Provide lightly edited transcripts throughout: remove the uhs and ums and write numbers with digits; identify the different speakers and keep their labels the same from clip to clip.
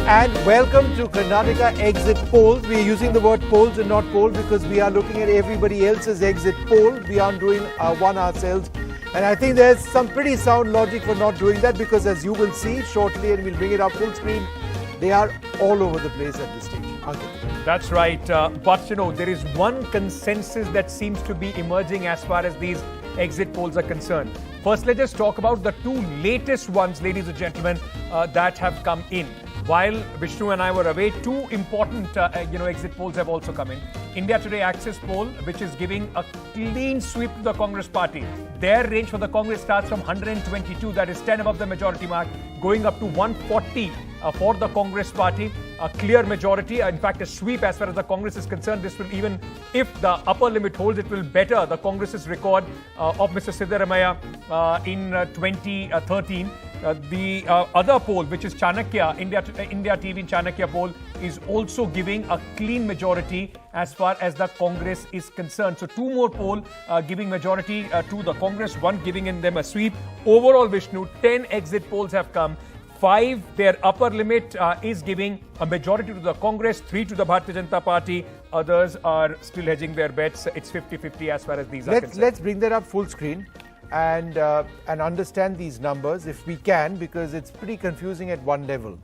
Speaker 1: and welcome to Karnataka Exit Polls. We are using the word polls and not poll because we are looking at everybody else's exit poll. We aren't doing one ourselves. And I think there's some pretty sound logic for not doing that because as you will see shortly, and we'll bring it up full screen, they are all over the place at this stage.
Speaker 2: That's right. But, there is one consensus that seems to be emerging as far as these exit polls are concerned. First, let's just talk about the two latest ones, ladies and gentlemen, that have come in. While Vishnu and I were away, two important, exit polls have also come in. India Today Axis poll, which is giving a clean sweep to the Congress party. Their range for the Congress starts from 122, that is 10 above the majority mark, going up to 140 for the Congress party. A clear majority, in fact, a sweep as far as the Congress is concerned. This will, even if the upper limit holds, it will better the Congress's record of Mr. Siddaramaiah in 2013. The other poll, which is Chanakya, India TV Chanakya poll, is also giving a clean majority as far as the Congress is concerned. So two more poll giving majority to the Congress, one giving in them a sweep. Overall, Vishnu, 10 exit polls have come. 5, their upper limit is giving a majority to the Congress, 3 to the Bharatiya Janata Party. Others are still hedging their bets. It's 50-50 as far as these are concerned.
Speaker 1: Let's bring that up full screen and understand these numbers if we can, because it's pretty confusing at one level.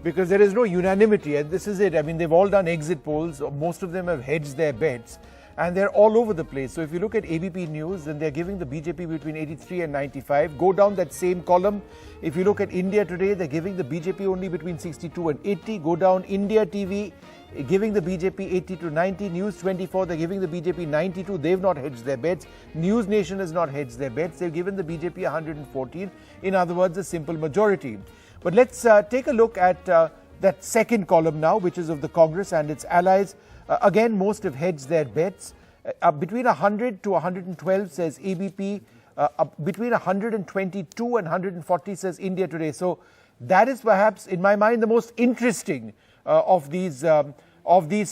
Speaker 1: Because there is no unanimity, and this is it. I mean, they've all done exit polls. Most of them have hedged their bets, and they're all over the place. So if you look at ABP News, then they're giving the BJP between 83 and 95. Go down that same column. If you look at India Today, they're giving the BJP only between 62 and 80. Go down India TV, giving the BJP 80 to 90. News 24, they're giving the BJP 92. They've not hedged their bets. News Nation has not hedged their bets. They've given the BJP 114. In other words, a simple majority. But let's take a look at that second column now, which is of the Congress and its allies. Again, most have hedged their bets. Between 100 to 112 says ABP. Between 122 and 140 says India Today. So that is perhaps, in my mind, the most interesting of these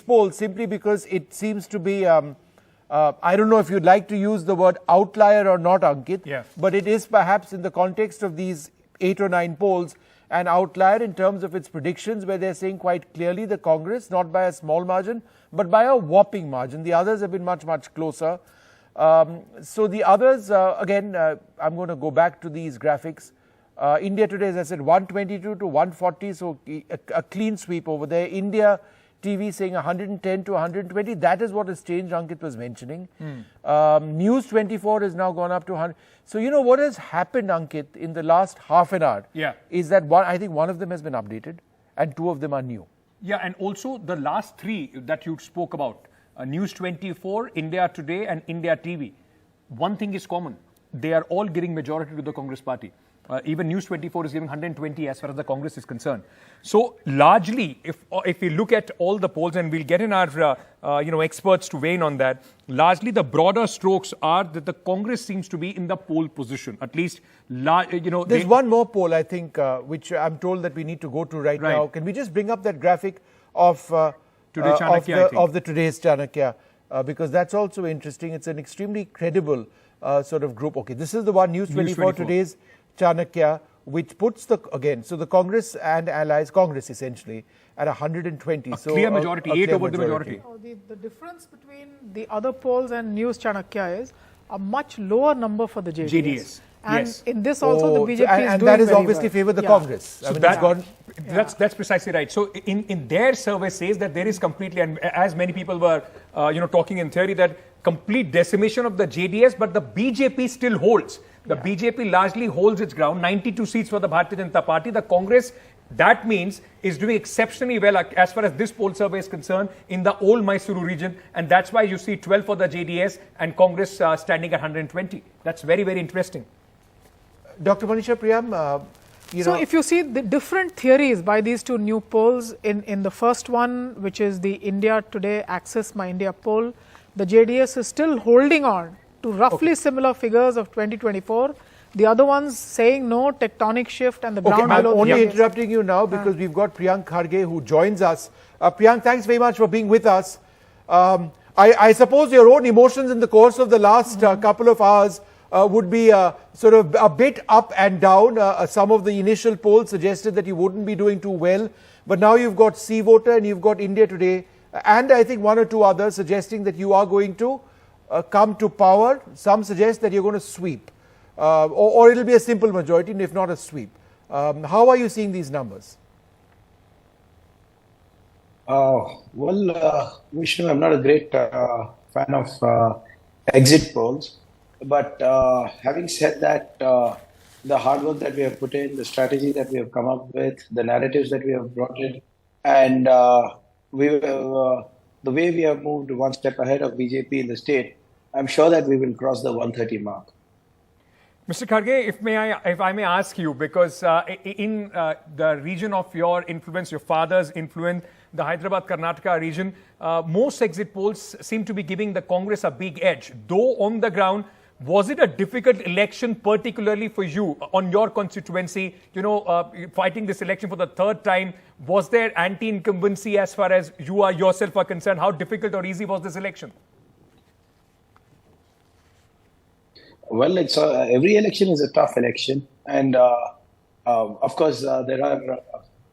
Speaker 1: polls, simply because it seems to be, I don't know if you'd like to use the word outlier or not, Ankit,
Speaker 2: yeah,
Speaker 1: but it is perhaps in the context of these 8 or 9 polls an outlier in terms of its predictions, where they're saying quite clearly the Congress, not by a small margin, but by a whopping margin. The others have been much, much closer. So the others, again, I'm going to go back to these graphics. India Today, as I said, 122 to 140, so a clean sweep over there. India TV saying 110 to 120. That is what has changed, Ankit was mentioning. News 24 has now gone up to 100. So, what has happened, Ankit, in the last half an hour is that I think one of them has been updated and 2 of them are new.
Speaker 2: Yeah, and also the last 3 that you spoke about, News 24, India Today and India TV. One thing is common. They are all giving majority to the Congress party. Even News 24 is giving 120 as far as the Congress is concerned. So largely, if we look at all the polls, and we'll get in our experts to weigh in on that, largely the broader strokes are that the Congress seems to be in the pole position. At least,
Speaker 1: there's one more poll, I think, which I'm told that we need to go to right now. Can we just bring up that graphic of the today's Chanakya? Because that's also interesting. It's an extremely credible sort of group. Okay, this is the one, News 24 today's Chanakya, which puts so the Congress and allies, Congress essentially, at 120.
Speaker 2: A clear majority, 8 over the majority.
Speaker 3: The difference between the other polls and News Chanakya is a much lower number for the JDS. And in this also the BJP is doing
Speaker 1: and that is obviously favored the Congress.
Speaker 2: So that's precisely right. So in their survey says that there is completely, and as many people were talking in theory, that complete decimation of the JDS, but the BJP still holds. The BJP largely holds its ground, 92 seats for the Bharatiya Janata Party. The Congress, that means, is doing exceptionally well as far as this poll survey is concerned in the old Mysuru region. And that's why you see 12 for the JDS and Congress standing at 120. That's very, very interesting.
Speaker 1: Dr. Manisha Priyam,
Speaker 3: so if you see the different theories by these 2 new polls, in the first one, which is the India Today Access My India poll, the JDS is still holding on to roughly similar figures of 2024. The other ones saying no, tectonic shift and the ground below.
Speaker 1: I'm only interrupting you now because we've got Priyank Kharge who joins us. Priyank, thanks very much for being with us. I suppose your own emotions in the course of the last couple of hours would be sort of a bit up and down. Some of the initial polls suggested that you wouldn't be doing too well. But now you've got C Voter and you've got India Today, and I think one or two others suggesting that you are going to come to power. Some suggest that you're going to sweep, or it'll be a simple majority, if not a sweep. How are you seeing these numbers?
Speaker 4: Vishnu, I'm not a great fan of exit polls. But having said that, the hard work that we have put in, the strategy that we have come up with, the narratives that we have brought in, and the way we have moved one step ahead of BJP in the state, I'm sure that we will cross the 130 mark.
Speaker 2: Mr. Kharge, if I may ask you, because in the region of your influence, your father's influence, the Hyderabad Karnataka region, most exit polls seem to be giving the Congress a big edge. Though on the ground, was it a difficult election, particularly for you on your constituency? You know, fighting this election for the third time, was there anti-incumbency as far as you are yourself are concerned? How difficult or easy was this election?
Speaker 4: Well, it's every election is a tough election, and of course there are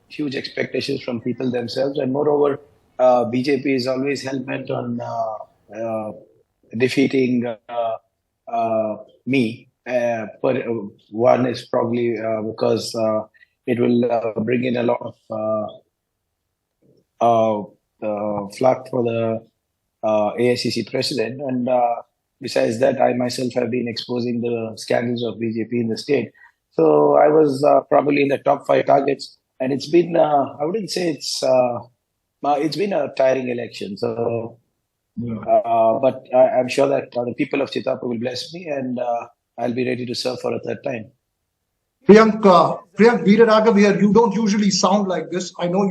Speaker 4: huge expectations from people themselves, and moreover, BJP is always hell bent on defeating me. But one is probably because it will bring in a lot of flack for the AICC president, and besides that, I myself have been exposing the scandals of BJP in the state. So I was probably in the top 5 targets, and it's been, I wouldn't say it's been a tiring election. So, but I'm sure that the people of Chitapur will bless me, and I'll be ready to serve for a third time.
Speaker 5: Priyank Veeraraghav here, you don't usually sound like this. I know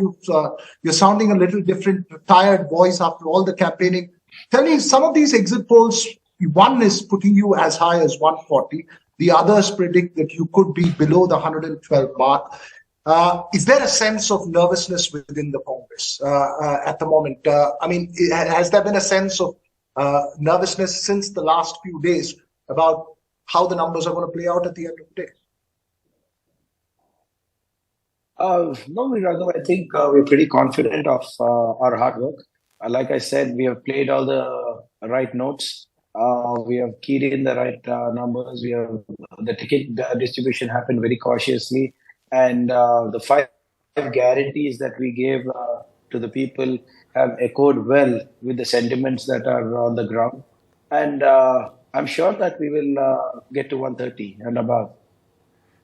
Speaker 5: you're sounding a little different, tired voice after all the campaigning. Tell me, some of these exit polls, one is putting you as high as 140. The others predict that you could be below the 112 mark. Is there a sense of nervousness within the Congress at the moment? I mean, has there been a sense of nervousness since the last few days about how the numbers are going to play out at the end of the day?
Speaker 4: No, Raghav, I think we're pretty confident of our hard work. Like I said, we have played all the right notes. We have keyed in the right numbers. The ticket distribution happened very cautiously, and the 5 guarantees that we gave to the people have echoed well with the sentiments that are on the ground. And I'm sure that we will get to 130 and above.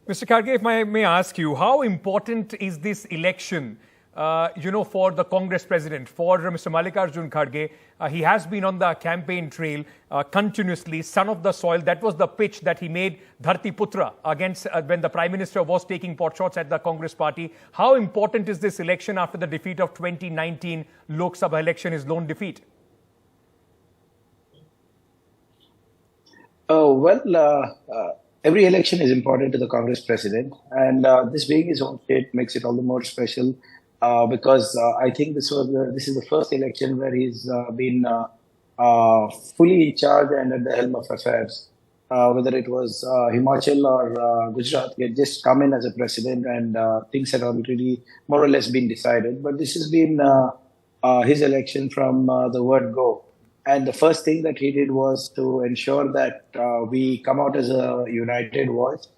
Speaker 2: Mr. Kharge, if I may ask you, how important is this election? For the Congress president, for Mr. Mallikarjun Kharge? He has been on the campaign trail continuously, son of the soil. That was the pitch that he made Dharti Putra against when the Prime Minister was taking pot shots at the Congress party. How important is this election after the defeat of 2019 Lok Sabha election, his lone defeat?
Speaker 4: Every election is important to the Congress president, and this being his own state makes it all the more special. Because I think this is the first election where he's been fully in charge and at the helm of affairs. Whether it was Himachal or Gujarat, he had just come in as a president, and things had already more or less been decided. But this has been his election from the word go. And the first thing that he did was to ensure that we come out as a united voice.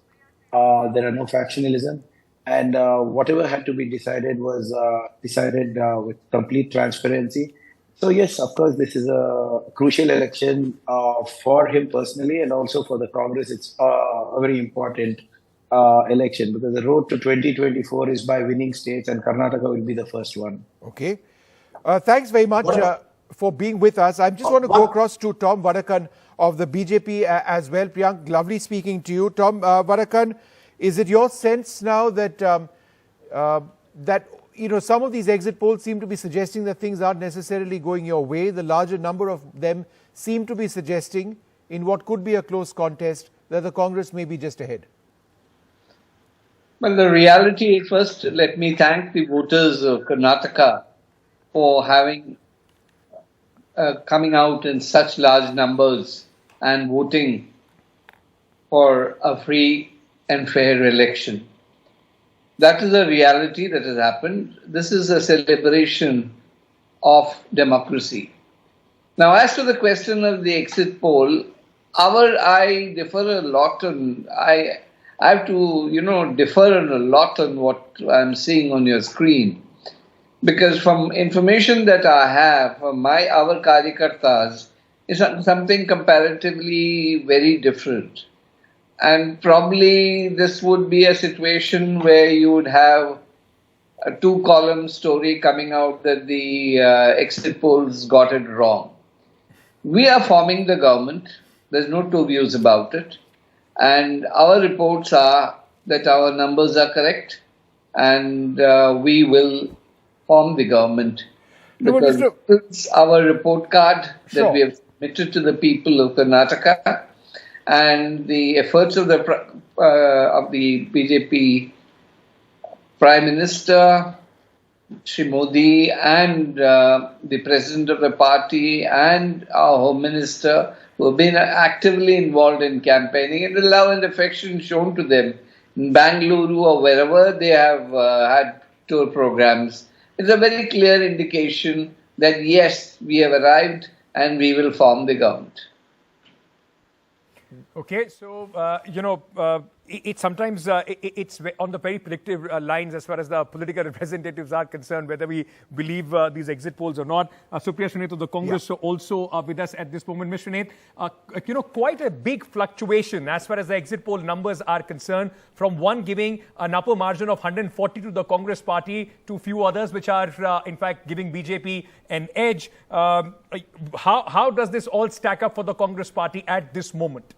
Speaker 4: There are no factionalism. And whatever had to be decided was decided with complete transparency. So yes, of course, this is a crucial election for him personally, and also for the Congress. It's a very important election, because the road to 2024 is by winning states, and Karnataka will be the first one.
Speaker 1: Okay. Thanks very much for being with us. I just want to go across to Tom Vadakan of the BJP as well. Priyank, lovely speaking to you. Tom Vadakan, is it your sense now that some of these exit polls seem to be suggesting that things aren't necessarily going your way? The larger number of them seem to be suggesting, in what could be a close contest, that the Congress may be just ahead.
Speaker 6: Well, the reality, first, let me thank the voters of Karnataka for having coming out in such large numbers and voting for a free and fair election. That is a reality that has happened. This is a celebration of democracy. Now, as to the question of the exit poll, I differ a lot on, I have to, differ a lot on what I'm seeing on your screen. Because from information that I have from our Karyakartas, is something comparatively very different. And probably this would be a situation where you would have a 2-column story coming out that the exit polls got it wrong. We are forming the government. There's no two views about it. And our reports are that our numbers are correct and we will form the government. Because it's our report card that we have submitted to the people of Karnataka, and the efforts of the BJP Prime Minister, Shri Modi, and the President of the party and our Home Minister, who have been actively involved in campaigning, and the love and affection shown to them in Bangalore or wherever they have had tour programs. It's a very clear indication that yes, we have arrived and we will form the government.
Speaker 2: Okay, so, it's sometimes it's on the very predictive lines as far as the political representatives are concerned, whether we believe these exit polls or not. Supriya Srinath of the Congress also with us at this moment. Ms. Srinath, quite a big fluctuation as far as the exit poll numbers are concerned, from one giving an upper margin of 140 to the Congress party to few others which are in fact giving BJP an edge. How does this all stack up for the Congress party at this moment?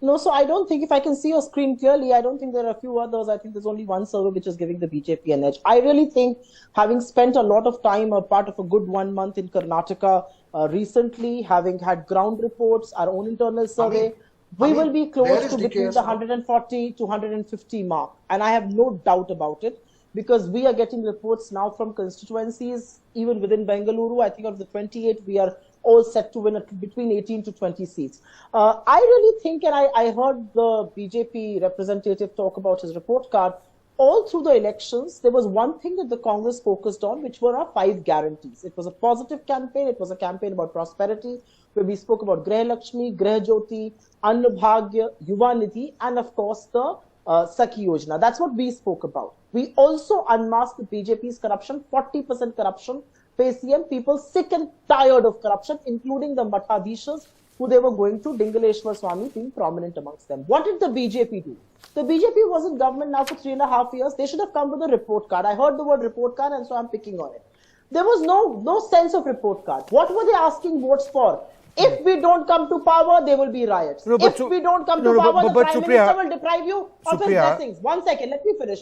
Speaker 7: No, so I don't think, if I can see your screen clearly, I don't think there are a few others. I think there's only one survey which is giving the BJP an edge. I really think, having spent a lot of time, a part of a good 1 month in Karnataka recently, having had ground reports, our own internal survey, we will be close to between the 140 to 150 mark. And I have no doubt about it, because we are getting reports now from constituencies, even within Bengaluru. I think of the 28, we are all set to win between 18 to 20 seats. I really think, and I heard the BJP representative talk about his report card, all through the elections, there was one thing that the Congress focused on, which were our 5 guarantees. It was a positive campaign. It was a campaign about prosperity, where we spoke about Greh Lakshmi, Greh Jyoti, Anna Bhagya, Yuva Nidhi, and of course the Sakhi Yojana. That's what we spoke about. We also unmasked the BJP's corruption, 40% corruption. PCM, people sick and tired of corruption, including the Mathadishas, who they were going to, Dingaleshwar Swamy being prominent amongst them. What did the BJP do? The BJP was in government now for 3.5 years. They should have come with a report card. I heard the word report card, and so I'm picking on it. There was no sense of report card. What were they asking votes for? If we don't come to power, there will be riots. If we don't come to power, the Prime Minister will deprive you of his blessings. 1 second, let me finish.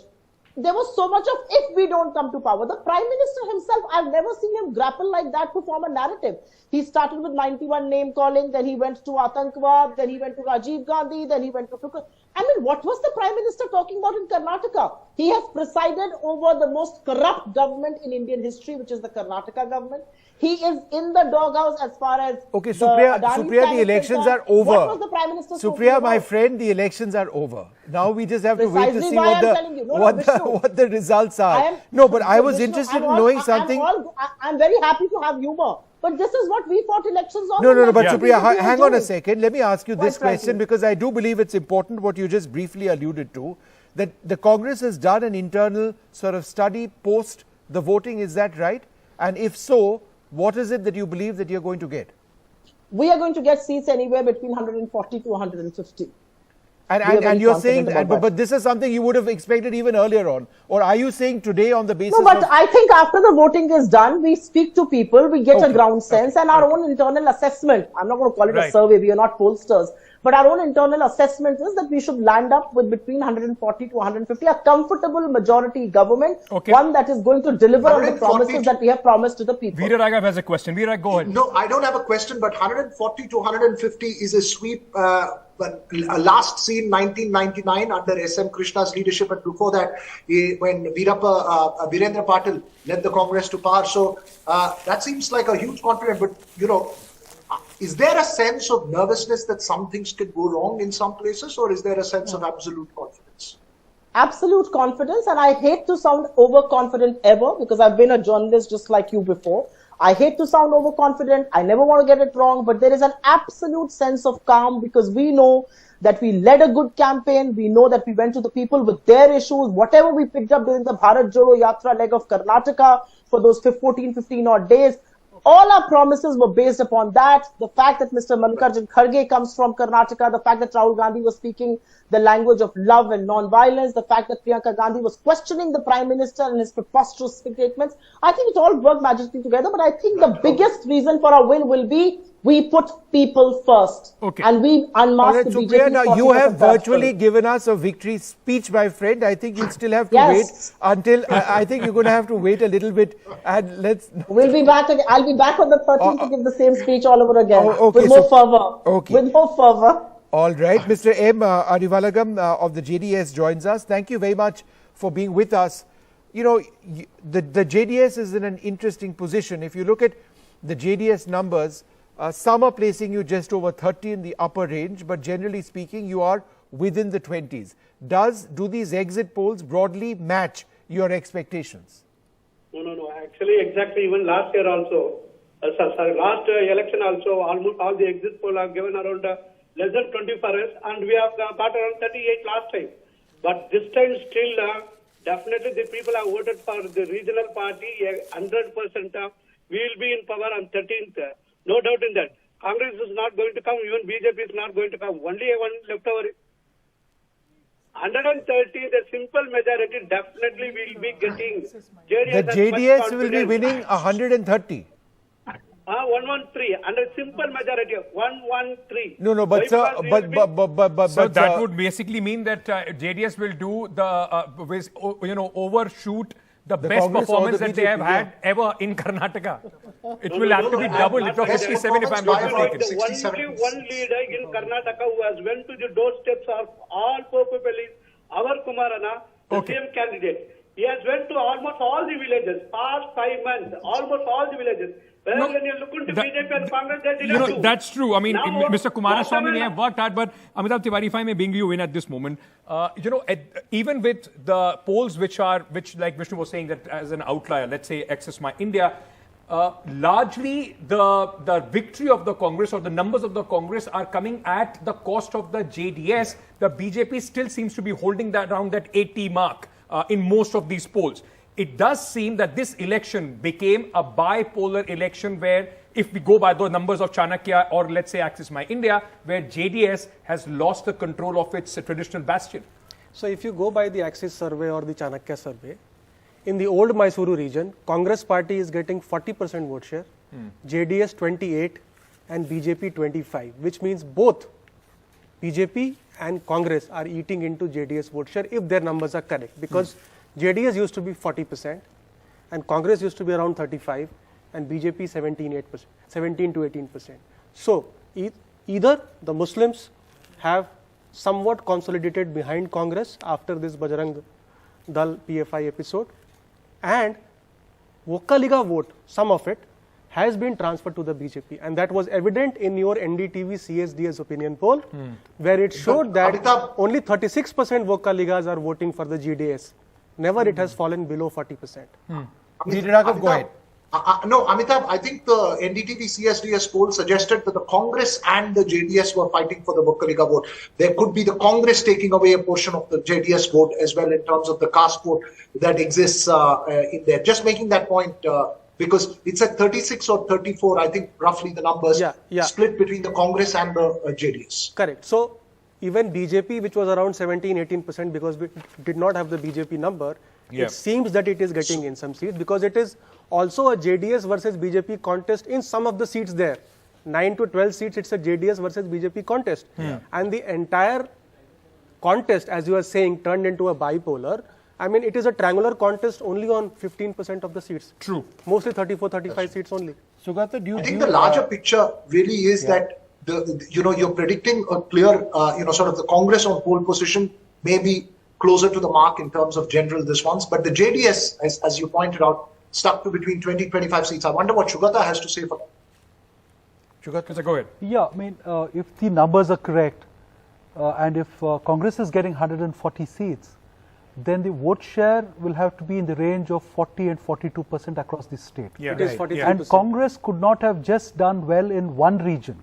Speaker 7: There was so much of if we don't come to power. The Prime Minister himself, I've never seen him grapple like that to form a narrative. He started with 91 name calling, then he went to Atankwad, then he went to Rajiv Gandhi, then he went to Tukar. I mean, what was the Prime Minister talking about in Karnataka? He has presided over the most corrupt government in Indian history, which is the Karnataka government. He is in the doghouse as far as
Speaker 1: okay, Supriya, the elections are over.
Speaker 7: What was the Prime Minister
Speaker 1: Supriya, my friend, the elections are over. Now we just have to wait to see what the results are. But I was interested in knowing something.
Speaker 7: I'm very happy to have humor. But this is what we fought elections on.
Speaker 1: No, but Supriya, hang on a second. Let me ask you this question, because I do believe it's important what you just briefly alluded to, that the Congress has done an internal sort of study post the voting. Is that right? And if so, what is it that you believe that you're going to get?
Speaker 7: We are going to get seats anywhere between 140 to 150.
Speaker 1: And you're saying, but this is something you would have expected even earlier on. Or are you saying today on the basis of...
Speaker 7: No, but I think after the voting is done, we speak to people, we get a ground sense, and our own internal assessment. I'm not going to call it a survey, we are not pollsters. But our own internal assessment is that we should land up with between 140 to 150, a comfortable majority government, one that is going to deliver on the promises that we have promised to the people.
Speaker 2: Veera Raghav has a question. Veera, go ahead.
Speaker 5: No, I don't have a question, but 140 to 150 is a sweep last seen 1999 under SM Krishna's leadership, and before that, when Virendra Patil led the Congress to power. So that seems like a huge confidence, but is there a sense of nervousness that some things could go wrong in some places, or is there a sense of absolute confidence?
Speaker 7: absolute confidence, and I hate to sound overconfident ever because I've been a journalist just like you before. I hate to sound overconfident. I never want to get it wrong, but there is an absolute sense of calm because we know that we led a good campaign. We know that we went to the people with their issues. Whatever we picked up during the Bharat Jodo Yatra leg of Karnataka for those 15 odd days, all our promises were based upon that. The fact that Mr. Mallikarjun Kharge comes from Karnataka, the fact that Rahul Gandhi was speaking the language of love and non-violence, the fact that Priyanka Gandhi was questioning the Prime Minister and his preposterous statements, I think it all worked magically together. But I think the biggest reason for our win will be we put people first.
Speaker 2: Okay.
Speaker 7: And we unmasked the BJP.
Speaker 1: Priya, now you have virtually given us a victory speech, my friend. I think you'll still have to wait until, I think you're going to have to wait a little bit and let's...
Speaker 7: We'll be back again. I'll be back on the 13th to give the same speech all over again.
Speaker 1: Okay,
Speaker 7: with more fervor.
Speaker 1: Okay.
Speaker 7: With more fervor.
Speaker 1: All right. Mr. M. Arivalagam of the JDS joins us. Thank you very much for being with us. You know, the JDS is in an interesting position. If you look at the JDS numbers, some are placing you just over 30 in the upper range, but generally speaking, you are within the 20s. Do these exit polls broadly match your expectations?
Speaker 8: No. Actually, exactly. Even last year also, last election also, almost all the exit polls are given around less than 20 for us, and we have got around 38 last time. But this time still, definitely the people have voted for the regional party, 100%. We will be in power on 13th. No doubt in that. Congress is not going to come, even BJP is not going to come. Only one left over. 130, the simple majority definitely will be getting.
Speaker 1: The JDS will be winning 130.
Speaker 8: 113 and a simple majority of 113.
Speaker 1: No, but sir,
Speaker 2: so that would basically mean that JDS will do the overshoot the best
Speaker 1: Congress
Speaker 2: performance
Speaker 1: the
Speaker 2: that they have had ever in Karnataka. It will have to be double. It was 67 if I'm not mistaken.
Speaker 8: The only one leader in Karnataka who has went to the doorsteps of all Popupellis, our Kumarana, the same candidate. He has went to almost all the villages, past 5 months, almost all the villages. When you look into BJP and Congress, they didn't do.
Speaker 2: That's true. I mean, Mr. Kumaraswamy may have worked hard, but Amitabh Tiwari, if I may bring you in at this moment, even with the polls which like Vishnu was saying, that as an outlier, let's say Access My India, largely the victory of the Congress or the numbers of the Congress are coming at the cost of the JDS. The BJP still seems to be holding that around that 80 mark in most of these polls. It does seem that this election became a bipolar election where, if we go by the numbers of Chanakya or let's say Access My India, where JDS has lost the control of its traditional bastion.
Speaker 9: So if you go by the Axis survey or the Chanakya survey, in the old Mysuru region, Congress party is getting 40% vote share, JDS 28 and BJP 25, which means both BJP and Congress are eating into JDS vote share if their numbers are correct, because JDS used to be 40% and Congress used to be around 35 and BJP 17 to 18%. So either the Muslims have somewhat consolidated behind Congress after this Bajrang Dal PFI episode, and Vokaliga vote, some of it, has been transferred to the BJP, and that was evident in your NDTV CSDS opinion poll, where it showed that only 36% Vokaligas are voting for the JDS. Never it has fallen below 40%.
Speaker 1: Go ahead.
Speaker 5: No, Amitabh, I think the NDTV CSDS poll suggested that the Congress and the JDS were fighting for the Vokaliga vote. There could be the Congress taking away a portion of the JDS vote as well in terms of the caste vote that exists in there. Just making that point, because it's at 36 or 34, I think roughly the numbers split between the Congress and the JDS.
Speaker 9: Correct. So even BJP, which was around 17-18%, because we did not have the BJP number, it seems that it is getting in some seats, because it is also a JDS versus BJP contest in some of the seats there. 9 to 12 seats, it's a JDS versus BJP contest. And the entire contest, as you are saying, turned into a bipolar. I mean, it is a triangular contest only on 15% of the seats.
Speaker 2: True.
Speaker 9: Mostly 34-35 seats only.
Speaker 1: Sugata,
Speaker 5: I think the larger picture really is that you're predicting a clear, sort of the Congress on pole position may be closer to the mark in terms of general response, but the JDS, as you pointed out, stuck to between 20-25 seats. I wonder what Sugata has to say for that.
Speaker 2: Sugata, go ahead.
Speaker 10: Yeah, I mean, if the numbers are correct, and if Congress is getting 140 seats, then the vote share will have to be in the range of 40 and 42% across the state.
Speaker 2: Yeah.
Speaker 9: It is 43%.
Speaker 10: And Congress could not have just done well in one region.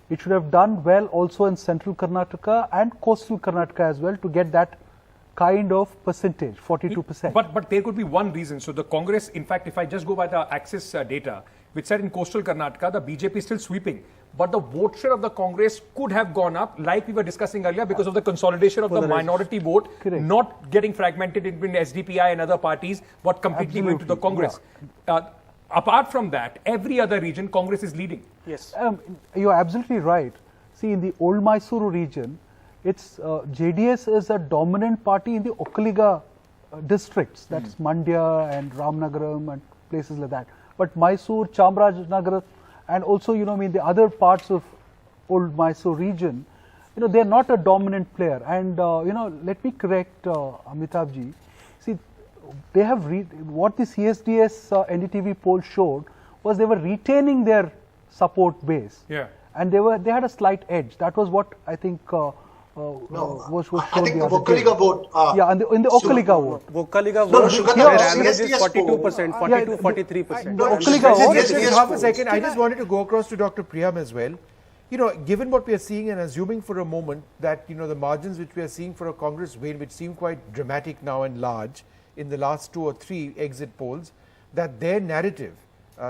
Speaker 10: It should have done well also in central Karnataka and coastal Karnataka as well to get that kind of percentage, 42%.
Speaker 2: But there could be one reason. So the Congress, in fact, if I just go by the Axis data, which said in coastal Karnataka, the BJP is still sweeping. But the vote share of the Congress could have gone up, like we were discussing earlier, because of the consolidation of the minority vote, not getting fragmented between SDPI and other parties, but completely went to the Congress.
Speaker 10: Yeah.
Speaker 2: Apart from that, every other region, Congress is leading.
Speaker 9: Yes.
Speaker 10: You're absolutely right. See, in the old Mysuru region, it's JDS is a dominant party in the Okkaliga districts. That's Mandya and Ramnagaram and places like that. But Mysore, Chamarajanagar, and also, the other parts of old Mysore region, they're not a dominant player. And, let me correct Amitabh ji. See, they have, what the CSDS NDTV poll showed was they were retaining their support base.
Speaker 2: Yeah.
Speaker 10: And they had a slight edge. That was what I think was shown.
Speaker 5: I think the Okkaliga vote.
Speaker 10: In the Okkaliga vote.
Speaker 9: Okkaliga vote, their average is
Speaker 5: CSDS
Speaker 9: 42%, 42-43%.
Speaker 10: The Okkaliga vote.
Speaker 1: Just half a second. I just wanted to go across to Dr. Priyam as well. Given what we are seeing and assuming for a moment that, the margins which we are seeing for a Congress win, which seem quite dramatic now and large in the last 2 or 3 exit polls, that their narrative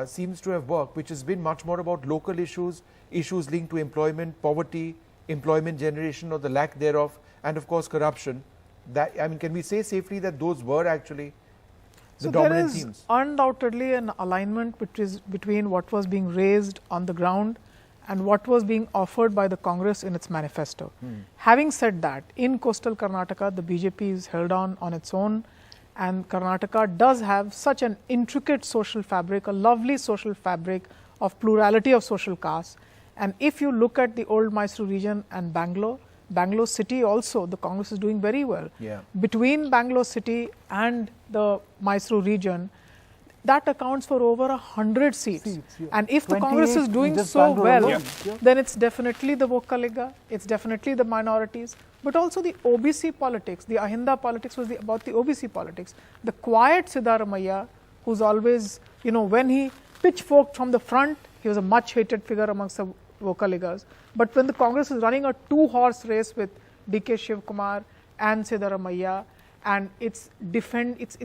Speaker 1: seems to have worked, which has been much more about local issues linked to employment, poverty, employment generation or the lack thereof, and of course corruption. That, can we say safely that those were actually the dominant themes?
Speaker 3: There is undoubtedly an alignment between what was being raised on the ground and what was being offered by the Congress in its manifesto. Having said that, in coastal Karnataka, the BJP is held on its own, and Karnataka does have such an intricate social fabric, a lovely social fabric of plurality of social castes. And if you look at the old Mysore region and Bangalore city also, the Congress is doing very well.
Speaker 1: Yeah.
Speaker 3: Between Bangalore city and the Mysore region, that accounts for over 100 seats. And if the Congress is doing so well, then it's definitely the Okkaliga, it's definitely the minorities, but also the OBC politics. The Ahinda politics was about the OBC politics. The quiet Siddaramaiah, who's always, when he pitchforked from the front, he was a much hated figure amongst the Okkaligas. But when the Congress is running a 2-horse race with DK Shivakumar and Siddaramaiah, and it's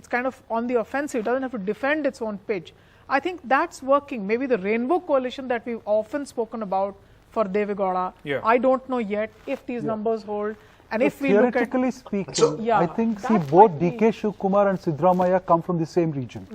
Speaker 3: kind of on the offensive, it doesn't have to defend its own pitch. I think that's working. Maybe the Rainbow Coalition that we've often spoken about for Devegowda, I don't know yet if these numbers hold. And if we look at,
Speaker 10: theoretically speaking, I think both DK Shivakumar and Siddaramaiah come from the same region.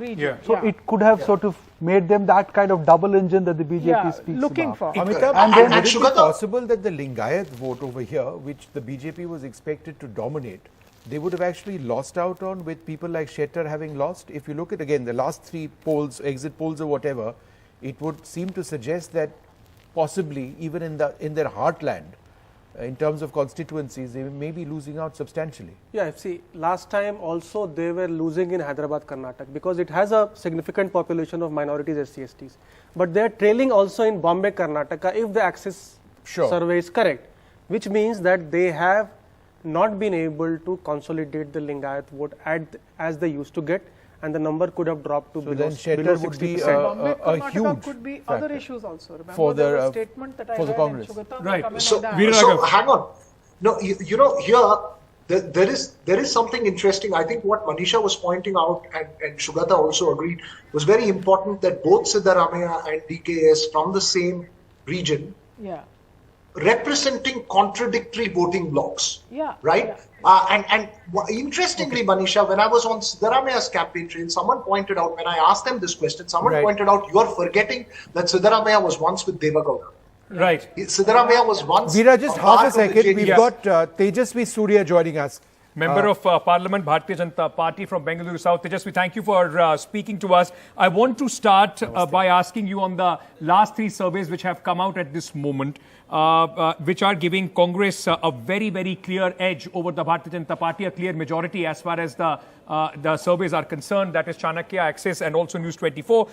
Speaker 10: So it could have sort of made them that kind of double engine that the BJP speaks
Speaker 3: looking
Speaker 10: about.
Speaker 3: for.
Speaker 1: Amitabh, and then would it be possible that the Lingayat vote over here, which the BJP was expected to dominate, they would have actually lost out on, with people like Shettar having lost? If you look at, again, the last 3 polls, exit polls or whatever, it would seem to suggest that possibly even in their heartland, in terms of constituencies, they may be losing out substantially.
Speaker 9: Yeah, see, last time also they were losing in Hyderabad, Karnataka, because it has a significant population of minorities, SC/STs. But they are trailing also in Bombay, Karnataka, if the Axis survey is correct, which means that they have not been able to consolidate the Lingayat vote as they used to get, and the number could have dropped to below 60%.
Speaker 1: Would be
Speaker 3: Karnataka
Speaker 1: huge
Speaker 3: could be other issues also. Remember,
Speaker 1: for
Speaker 3: there was a statement that I
Speaker 1: for the
Speaker 3: read
Speaker 1: Congress.
Speaker 3: and Shugata
Speaker 2: Right.
Speaker 3: comment
Speaker 5: So,
Speaker 3: on that.
Speaker 5: so hang on. No, here there is something interesting. I think what Manisha was pointing out, and Shugata also agreed, was very important, that both Siddaramaiah and DKS from the same region, representing contradictory voting blocks. Right? And interestingly, Manisha, when I was on Siddaramaiah's campaign trail, someone pointed out, when I asked them this question, someone pointed out, you are forgetting that Siddaramaiah was once with Devegowda.
Speaker 2: Right.
Speaker 5: Siddaramaiah was once.
Speaker 1: Veera, just half a second. We've got Tejasvi Surya joining us.
Speaker 2: Member of Parliament, Bharatiya Janata Party from Bengaluru South. Tejasvi, thank you for speaking to us. I want to start by asking you on the last 3 surveys which have come out at this moment. which are giving Congress a very, very clear edge over the Bharatiya Janata Party, a clear majority as far as the surveys are concerned. That is Chanakya, Axis, and also News 24.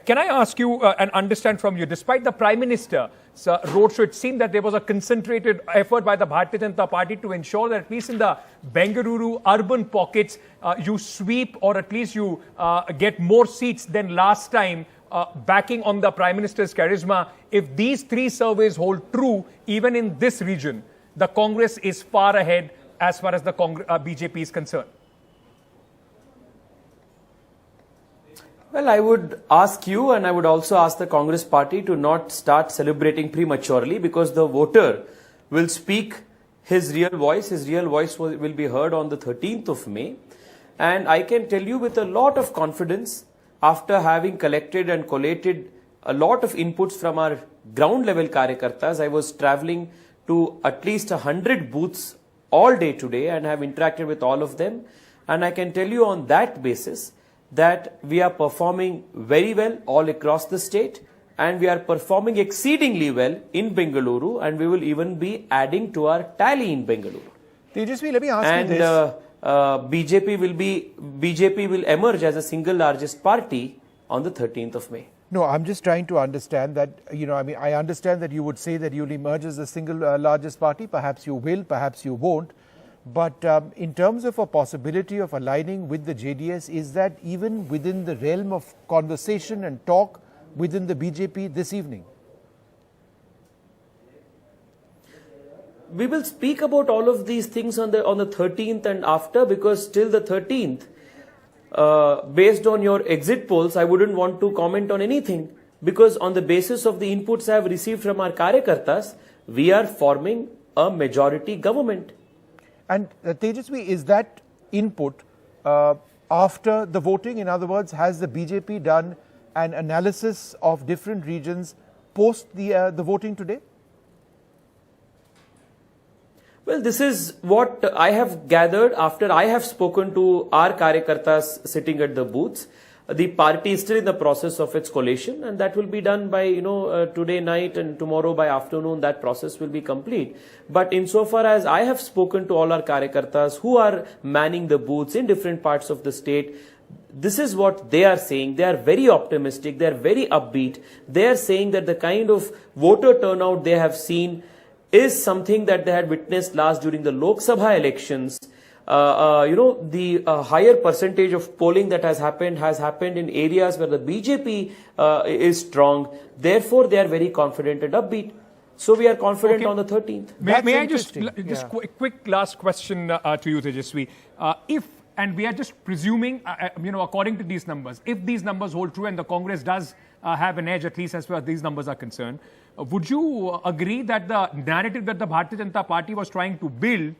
Speaker 2: Can I ask you and understand from you, despite the Prime Minister's roadshow, it seemed that there was a concentrated effort by the Bharatiya Janata Party to ensure that at least in the Bengaluru urban pockets, you sweep or at least you get more seats than last time, backing on the Prime Minister's charisma. If these three surveys hold true, even in this region, the Congress is far ahead as far as the BJP is concerned.
Speaker 11: Well, I would ask you, and I would also ask the Congress party to not start celebrating prematurely, because the voter will speak his real voice. His real voice will be heard on the 13th of May. And I can tell you with a lot of confidence, after having collected and collated a lot of inputs from our ground level Karyakartas, I was traveling to at least 100 booths all day today and have interacted with all of them. And I can tell you on that basis that we are performing very well all across the state, and we are performing exceedingly well in Bengaluru, and we will even be adding to our tally in Bengaluru.
Speaker 1: Tejasvi, let me ask you this.
Speaker 11: BJP will emerge as a single largest party on the 13th of May.
Speaker 1: No, I'm just trying to understand that, I understand that you would say that you'll emerge as the single largest party. Perhaps you will, perhaps you won't. But in terms of a possibility of aligning with the JDS, is that even within the realm of conversation and talk within the BJP this evening?
Speaker 11: We will speak about all of these things on the 13th and after, because till the 13th, based on your exit polls, I wouldn't want to comment on anything, because on the basis of the inputs I have received from our Karyakartas, we are forming a majority government.
Speaker 1: And Tejasvi, is that input after the voting? In other words, has the BJP done an analysis of different regions post the voting today?
Speaker 11: Well, this is what I have gathered after I have spoken to our Karyakartas sitting at the booths. The party is still in the process of its collation, and that will be done by, today night, and tomorrow by afternoon, that process will be complete. But insofar as I have spoken to all our Karyakartas who are manning the booths in different parts of the state, this is what they are saying. They are very optimistic. They are very upbeat. They are saying that the kind of voter turnout they have seen is something that they had witnessed last during the Lok Sabha elections. The higher percentage of polling that has happened in areas where the BJP is strong. Therefore, they are very confident and upbeat. So we are confident on the 13th.
Speaker 2: May I just quick last question to you, Tejasvi. And we are just presuming, according to these numbers, if these numbers hold true and the Congress does have an edge, at least as far as these numbers are concerned, would you agree that the narrative that the Bharatiya Janata Party was trying to build,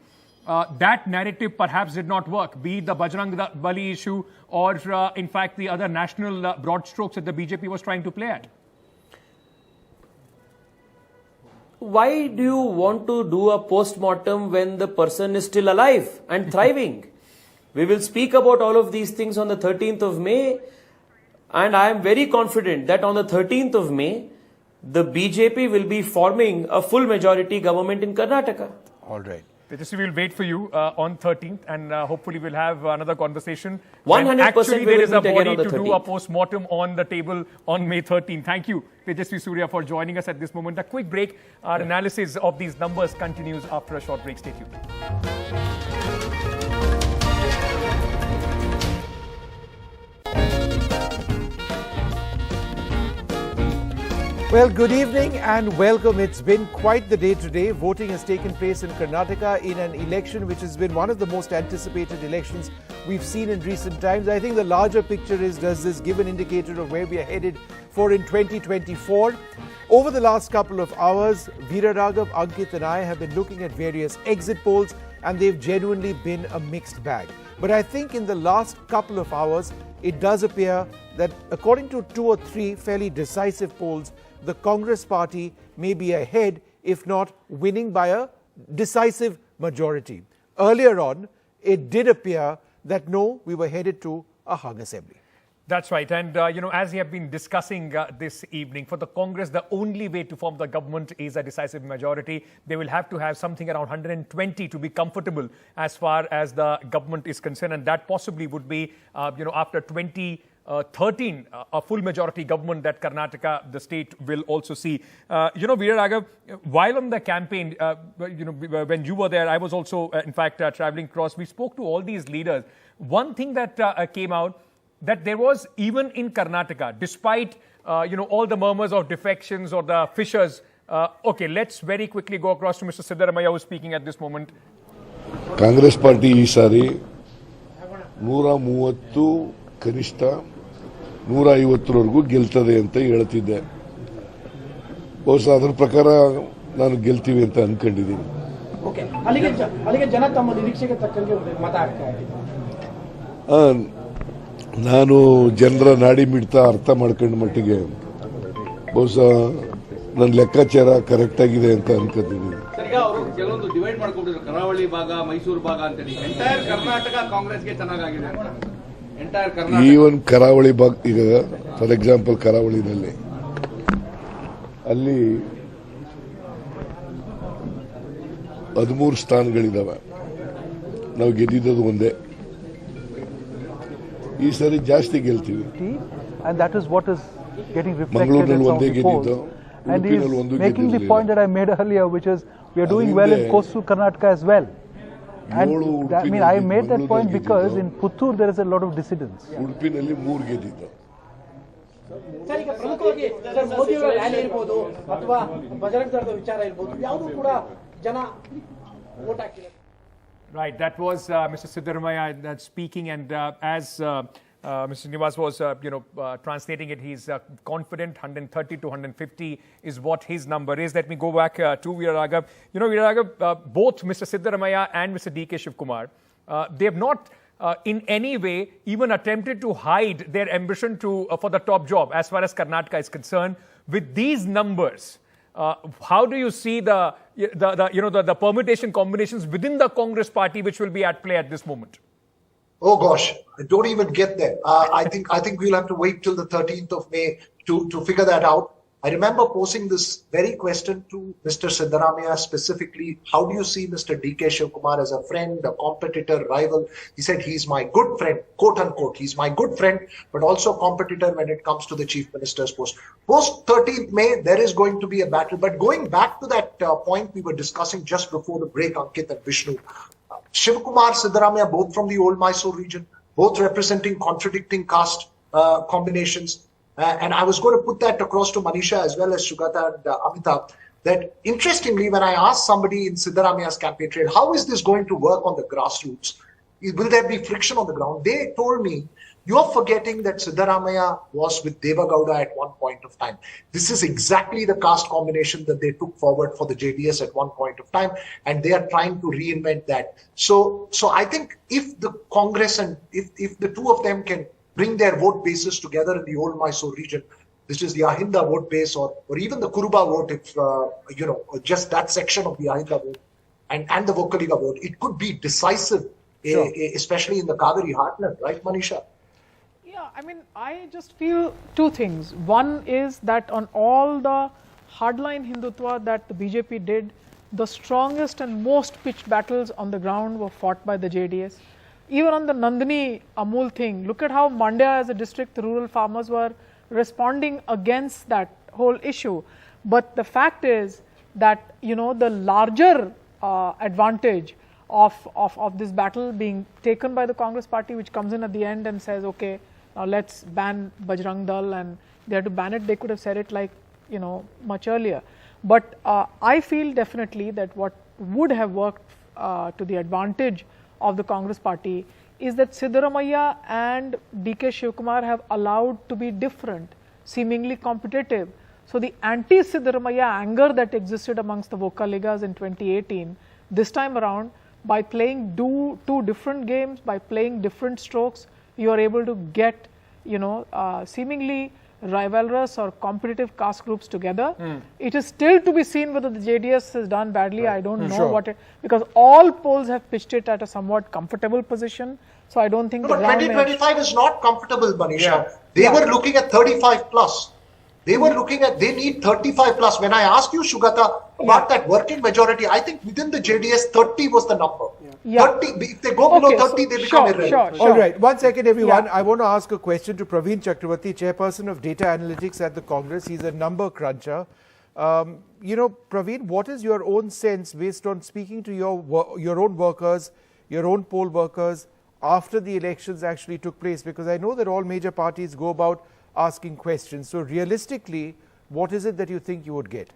Speaker 2: that narrative perhaps did not work, be it the Bajrang Bali issue or in fact the other national broad strokes that the BJP was trying to play at?
Speaker 11: Why do you want to do a post-mortem when the person is still alive and thriving? We will speak about all of these things on the 13th of May, and I am very confident that on the 13th of May, the BJP will be forming a full majority government in Karnataka.
Speaker 1: All right.
Speaker 2: Tejasvi, we'll wait for you on 13th, and hopefully we'll have another conversation.
Speaker 11: 100%
Speaker 2: actually there is a body to
Speaker 11: 13th.
Speaker 2: do a post-mortem on the table on May 13th. Thank you, Tejasvi Surya, for joining us at this moment. A quick break. Our analysis of these numbers continues after a short break. Stay tuned.
Speaker 1: Well, good evening and welcome. It's been quite the day today. Voting has taken place in Karnataka in an election which has been one of the most anticipated elections we've seen in recent times. I think the larger picture is, does this give an indicator of where we are headed for in 2024? Over the last couple of hours, Veeraraghav, Ankit and I have been looking at various exit polls, and they've genuinely been a mixed bag. But I think in the last couple of hours, it does appear that according to 2 or 3 fairly decisive polls, the Congress party may be ahead, if not winning by a decisive majority. Earlier on, it did appear that no, we were headed to a hung assembly.
Speaker 2: That's right. And, as we have been discussing this evening, for the Congress, the only way to form the government is a decisive majority. They will have to have something around 120 to be comfortable as far as the government is concerned. And that possibly would be, after 2013, a full majority government that Karnataka, the state, will also see. Veera Raghav, while on the campaign, when you were there, I was also, in fact, traveling across. We spoke to all these leaders. One thing that came out, that there was, even in Karnataka, despite, all the murmurs of defections or the fissures. Okay, let's very quickly go across to Mr. Siddaramaiah, who is speaking at this moment.
Speaker 12: Congress party ಈ ಸಾರಿ 130 ಕನಿಷ್ಠ 150ವರೆಗೂ ಗೆಲ್ತದೆ ಅಂತ ಹೇಳ್ತಿದ್ದೆ. ಬಹುಶಃ ಅದರ ಪ್ರಕಾರ ನಾನು ಗೆಲ್ತೀವಿ ಅಂತ ಅನ್ಕೊಂಡಿದ್ದೀನಿ.
Speaker 13: ಓಕೆ, ಅಲ್ಲಿಗೆ ಜನ ತಮ್ಮ ನಿರೀಕ್ಷೆಗೆ ತಕ್ಕಂಗೆ ಮತ ಹಾಕ್ತಾ ಇದ್ದಾರೆ.
Speaker 12: ನಾನು ಜನರ ನಾಡಿ ಮಿಡ್ತಾ ಅರ್ಥ ಮಾಡ್ಕೊಂಡ ಮಟ್ಟಿಗೆ ಬಹುಶಃ ನನ್ನ ಲೆಕ್ಕಾಚಾರ ಕರೆಕ್ಟ್ ಆಗಿದೆ ಅಂತ ಅನ್ಕೋತೀನಿ.
Speaker 14: ಈಗ ಅವರು ಕೆಲವೊಂದು ಡಿವೈಡ್ ಮಾಡ್ಕೊಂಡಿದ್ರು, ಕರಾವಳಿ ಭಾಗ, ಮೈಸೂರು ಭಾಗ ಅಂತೇಳಿ. ಎಂಟೈರ್ ಕರ್ನಾಟಕ ಕಾಂಗ್ರೆಸ್ಗೆ ಚೆನ್ನಾಗಿದೆ. ಎಂಟೈರ್ ಕರ್ನಾಟಕ,
Speaker 12: ಈವನ್ ಕರಾವಳಿ ಭಾಗ, ಈಗ ಫಾರ್ ಎಕ್ಸಾಂಪಲ್ ಕರಾವಳಿನಲ್ಲಿ ಅಲ್ಲಿ 13 ಸ್ಥಾನಗಳಿದಾವೆ. ನಾವು ಗೆದ್ದಿದ್ದು ಒಂದೇ. ಈ ಸಾರಿ ಜಾಸ್ತಿ ಗೆಲ್ತೀವಿ.
Speaker 10: And that is what is getting reflected in some of the polls. And he is making the point that I made earlier, which is we are doing well in coastal Karnataka as well. And I made that point because in Puttur there is a lot of dissidence.
Speaker 12: ಉಡುಪಿನಲ್ಲಿ 3 ಗೆದ್ದಿದ್ದು.
Speaker 13: Sir, ಈಗ ಪ್ರಮುಖವಾಗಿ ಮೋದಿಯವರ rally ಇರ್ಬೋದು ಅಥವಾ ಬಜರಂಗ ದಳದ ವಿಚಾರ ಇರ್ಬೋದು, ಯಾವುದು ಕೂಡ ಜನ ವೋಟ್ ಹಾಕಿದ್ದಾರೆ.
Speaker 2: Right, that was Mr. Siddaramaiah speaking, and as Mr. Nivas was, translating it, he's confident 130 to 150 is what his number is. Let me go back to Veera Raghav. Veera Raghav, both Mr. Siddaramaiah and Mr. DK Shivakumar, they have not in any way even attempted to hide their ambition for the top job as far as Karnataka is concerned. With these numbers, how do you see the permutation combinations within the Congress party which will be at play at this moment?
Speaker 5: Oh gosh, don't even get there. I think we'll have to wait till the 13th of May to figure that out. I remember posing this very question to Mr. Siddaramaiah specifically. How do you see Mr. DK Shivakumar as a friend, a competitor, rival? He said he's my good friend, quote unquote. He's my good friend, but also competitor when it comes to the chief minister's post. Post 13th May, there is going to be a battle. But going back to that point we were discussing just before the break, Ankit and Vishnu, Shivakumar, Siddaramaiah, both from the old Mysore region, both representing contradicting caste combinations. And I was going to put that across to Manisha as well as Shugata and Amitabh, that interestingly, when I asked somebody in Siddaramaiah's campaign trail, how is this going to work on the grassroots? Will there be friction on the ground? They told me, you're forgetting that Siddaramaiah was with Devagowda at one point of time. This is exactly the caste combination that they took forward for the JDS at one point of time, and they are trying to reinvent that. So I think if the Congress and if the two of them can bring their vote bases together in the old Mysore region, which is the Ahinda vote base or even the Kuruba vote, if just that section of the Ahinda vote and the Vokaliga vote, it could be decisive, sure. Especially in the Kaveri heartland, right, Manisha?
Speaker 3: Yeah, I just feel two things. One is that on all the hardline Hindutva that the BJP did, the strongest and most pitched battles on the ground were fought by the JDS. Even on the Nandini Amul thing, look at how Mandya as a district, the rural farmers were responding against that whole issue. But the fact is that, the larger advantage of this battle being taken by the Congress party, which comes in at the end and says, okay, now let's ban Bajrang Dal, and they had to ban it. They could have said it like, much earlier. But I feel definitely that what would have worked to the advantage of the Congress party is that Siddaramaiah and DK Shivakumar have allowed to be different, seemingly competitive. So the anti-Siddaramaiah anger that existed amongst the Vokaligas in 2018, this time around, by playing two different games, by playing different strokes, you are able to get, seemingly rivalrous or competitive caste groups together. It is still to be seen whether the JDS has done badly. I don't know what it, because all polls have pitched it at a somewhat comfortable position. So I don't think.
Speaker 5: No, but 2025 is not comfortable, Manisha. They were looking at 35 plus. They were looking at, they need 35 plus. When I asked you, Shugata, about that working majority, I think within the JDS, 30 was the number. 30, if they go below 30, they become irrelevant.
Speaker 1: All right, 1 second, everyone. I want to ask a question to Praveen Chakravati, chairperson of data analytics at the Congress. He's a number cruncher. You know, Praveen, what is your own sense based on speaking to your own workers, your own poll workers, after the elections actually took place? Because I know that all major parties go about asking questions. So realistically, what is it that you think you would get?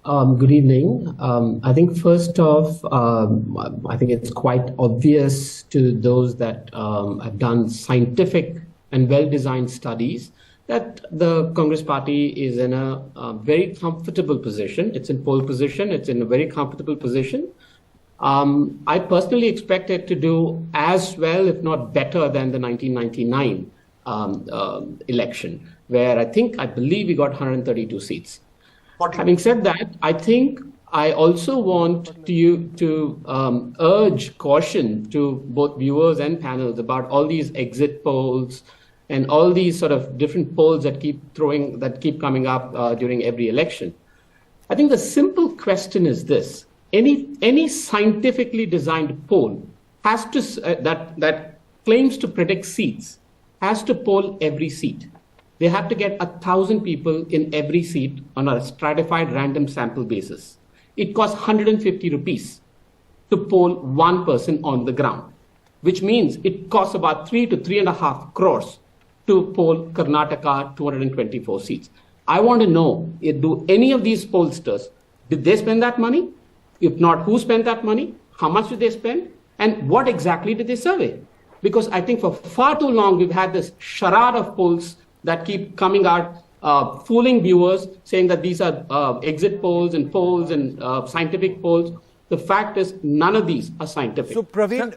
Speaker 15: Good evening. I think first off, I think it's quite obvious to those that have done scientific and well-designed studies that the Congress party is in a very comfortable position. It's in pole position. It's in a very comfortable position. I personally expect it to do as well, if not better, than the 1999 election, where I believe we got 132 seats. Having said that, I also want to urge caution to both viewers and panels about all these exit polls and all these sort of different polls that keep coming up during every election. I think the simple question is this: any scientifically designed poll has to that claims to predict seats has to poll every seat. They have to get 1,000 people in every seat on a stratified random sample basis. It costs 150 rupees to poll one person on the ground, which means it costs about 3 to 3.5 crores to poll Karnataka 224 seats. I want to know, do any of these pollsters, did they spend that money? If not, who spent that money? How much did they spend? And what exactly did they survey? Because I think for far too long, we've had this charade of polls that keep coming out, fooling viewers, saying that these are exit polls and scientific polls. The fact is, none of these are scientific.
Speaker 1: So, Praveen,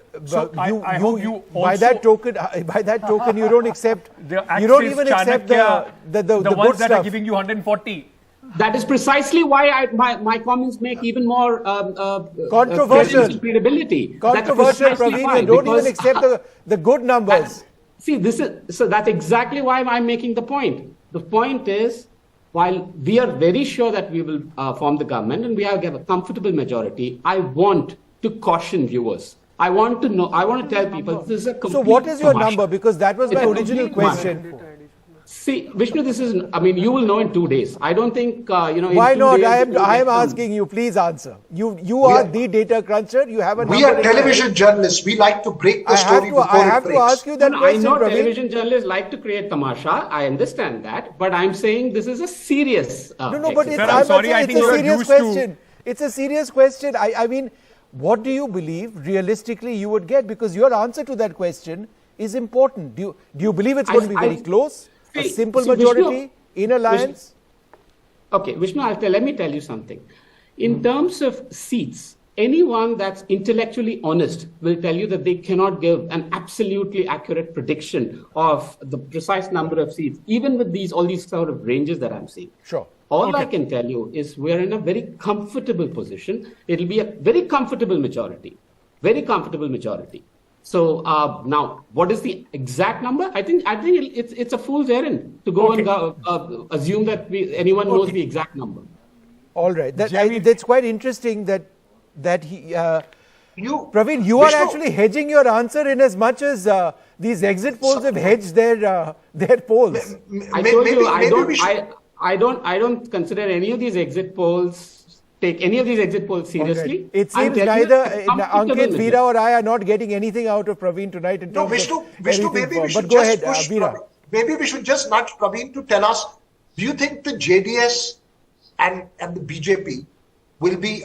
Speaker 1: by that token, you don't accept. You don't even accept the
Speaker 2: ones that
Speaker 1: stuff.
Speaker 2: are giving you 140.
Speaker 15: That is precisely why my comments make even more
Speaker 1: controversial
Speaker 15: credibility.
Speaker 1: Controversial, Praveen. You don't even accept the good numbers.
Speaker 15: That's exactly why I'm making the point. The point is, while we are very sure that we will form the government and we have a comfortable majority, I want to caution viewers. I want to tell people this is a complete.
Speaker 1: So what is your number? Because that was my original question.
Speaker 15: See, Vishnu, you will know in 2 days. I don't think,
Speaker 1: Why not? I am asking you, please answer. You are the data cruncher. You have a number.
Speaker 5: We are television journalists. We like to break the story before it breaks.
Speaker 1: I have to ask you that question,
Speaker 15: I know
Speaker 1: Praveen.
Speaker 15: television journalists like to create tamasha. I understand that. But I'm saying this is a serious
Speaker 1: but it's a serious question. It's a serious question. I mean, what do you believe realistically you would get? Because your answer to that question is important. Do you believe it's going to be very close? A simple majority Vishnu, in alliance?
Speaker 15: Vishnu, let me tell you something. In terms of seats, anyone that's intellectually honest will tell you that they cannot give an absolutely accurate prediction of the precise number of seats, even with all these sort of ranges that I'm seeing.
Speaker 1: Sure.
Speaker 15: All I can tell you is we're in a very comfortable position. It'll be a very comfortable majority. Very comfortable majority. So now, what is the exact number? I think it's a fool's errand to go and assume that anyone knows the exact number.
Speaker 1: All right, that's quite interesting. Praveen, you are actually hedging your answer in as much as these exit polls have hedged their polls.
Speaker 15: I told you I don't consider any of these exit polls. Take any of these exit polls seriously.
Speaker 1: Right. It seems neither Ankit, Veera or I are not getting anything out of Praveen tonight.
Speaker 5: Vishnu, maybe we should just push Praveen. Maybe we should just nudge Praveen to tell us, do you think the JDS and the BJP will be,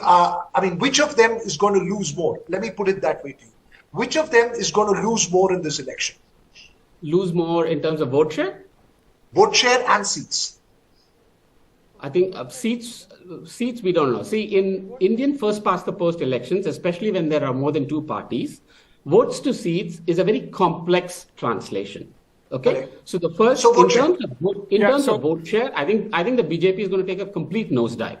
Speaker 5: which of them is going to lose more? Let me put it that way to you. Which of them is going to lose more in this election?
Speaker 15: Lose more in terms of vote share?
Speaker 5: Vote share and seats.
Speaker 15: I think seats we don't know. See, in Indian first past the post elections, especially when there are more than two parties, votes to seats is a very complex translation. Okay, so the first, in terms of vote share, I think the BJP is going to take a complete nosedive.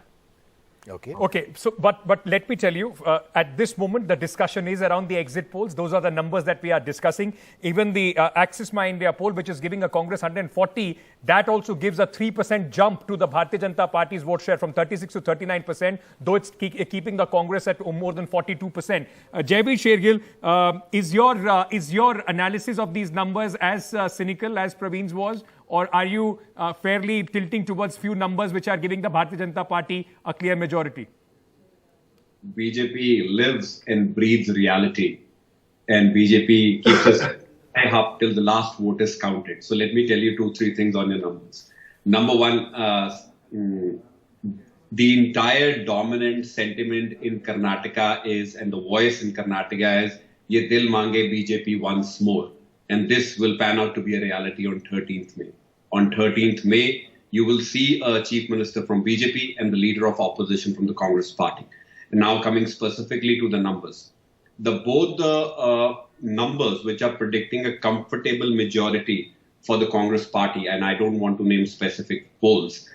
Speaker 2: Okay. So, but let me tell you, at this moment, the discussion is around the exit polls. Those are the numbers that we are discussing. Even the Axis My India poll, which is giving a Congress 140, that also gives a 3% jump to the Bharatiya Janata Party's vote share from 36 to 39%, though it's keeping the Congress at more than 42%. Jaiveer Shergill, is your analysis of these numbers as cynical as Praveen's was? Or are you fairly tilting towards few numbers which are giving the Bharatiya Janata Party a clear majority?
Speaker 16: BJP lives and breathes reality, and BJP keeps us up till the last vote is counted. So let me tell you 2-3 things on your numbers. Number one, the entire dominant sentiment in Karnataka is, and the voice in Karnataka is, ye dil mange BJP once more. And this will pan out to be a reality on 13th May. On 13th May, you will see a chief minister from BJP and the leader of opposition from the Congress party. And now coming specifically to the numbers. Both the numbers which are predicting a comfortable majority for the Congress party, and I don't want to name specific polls,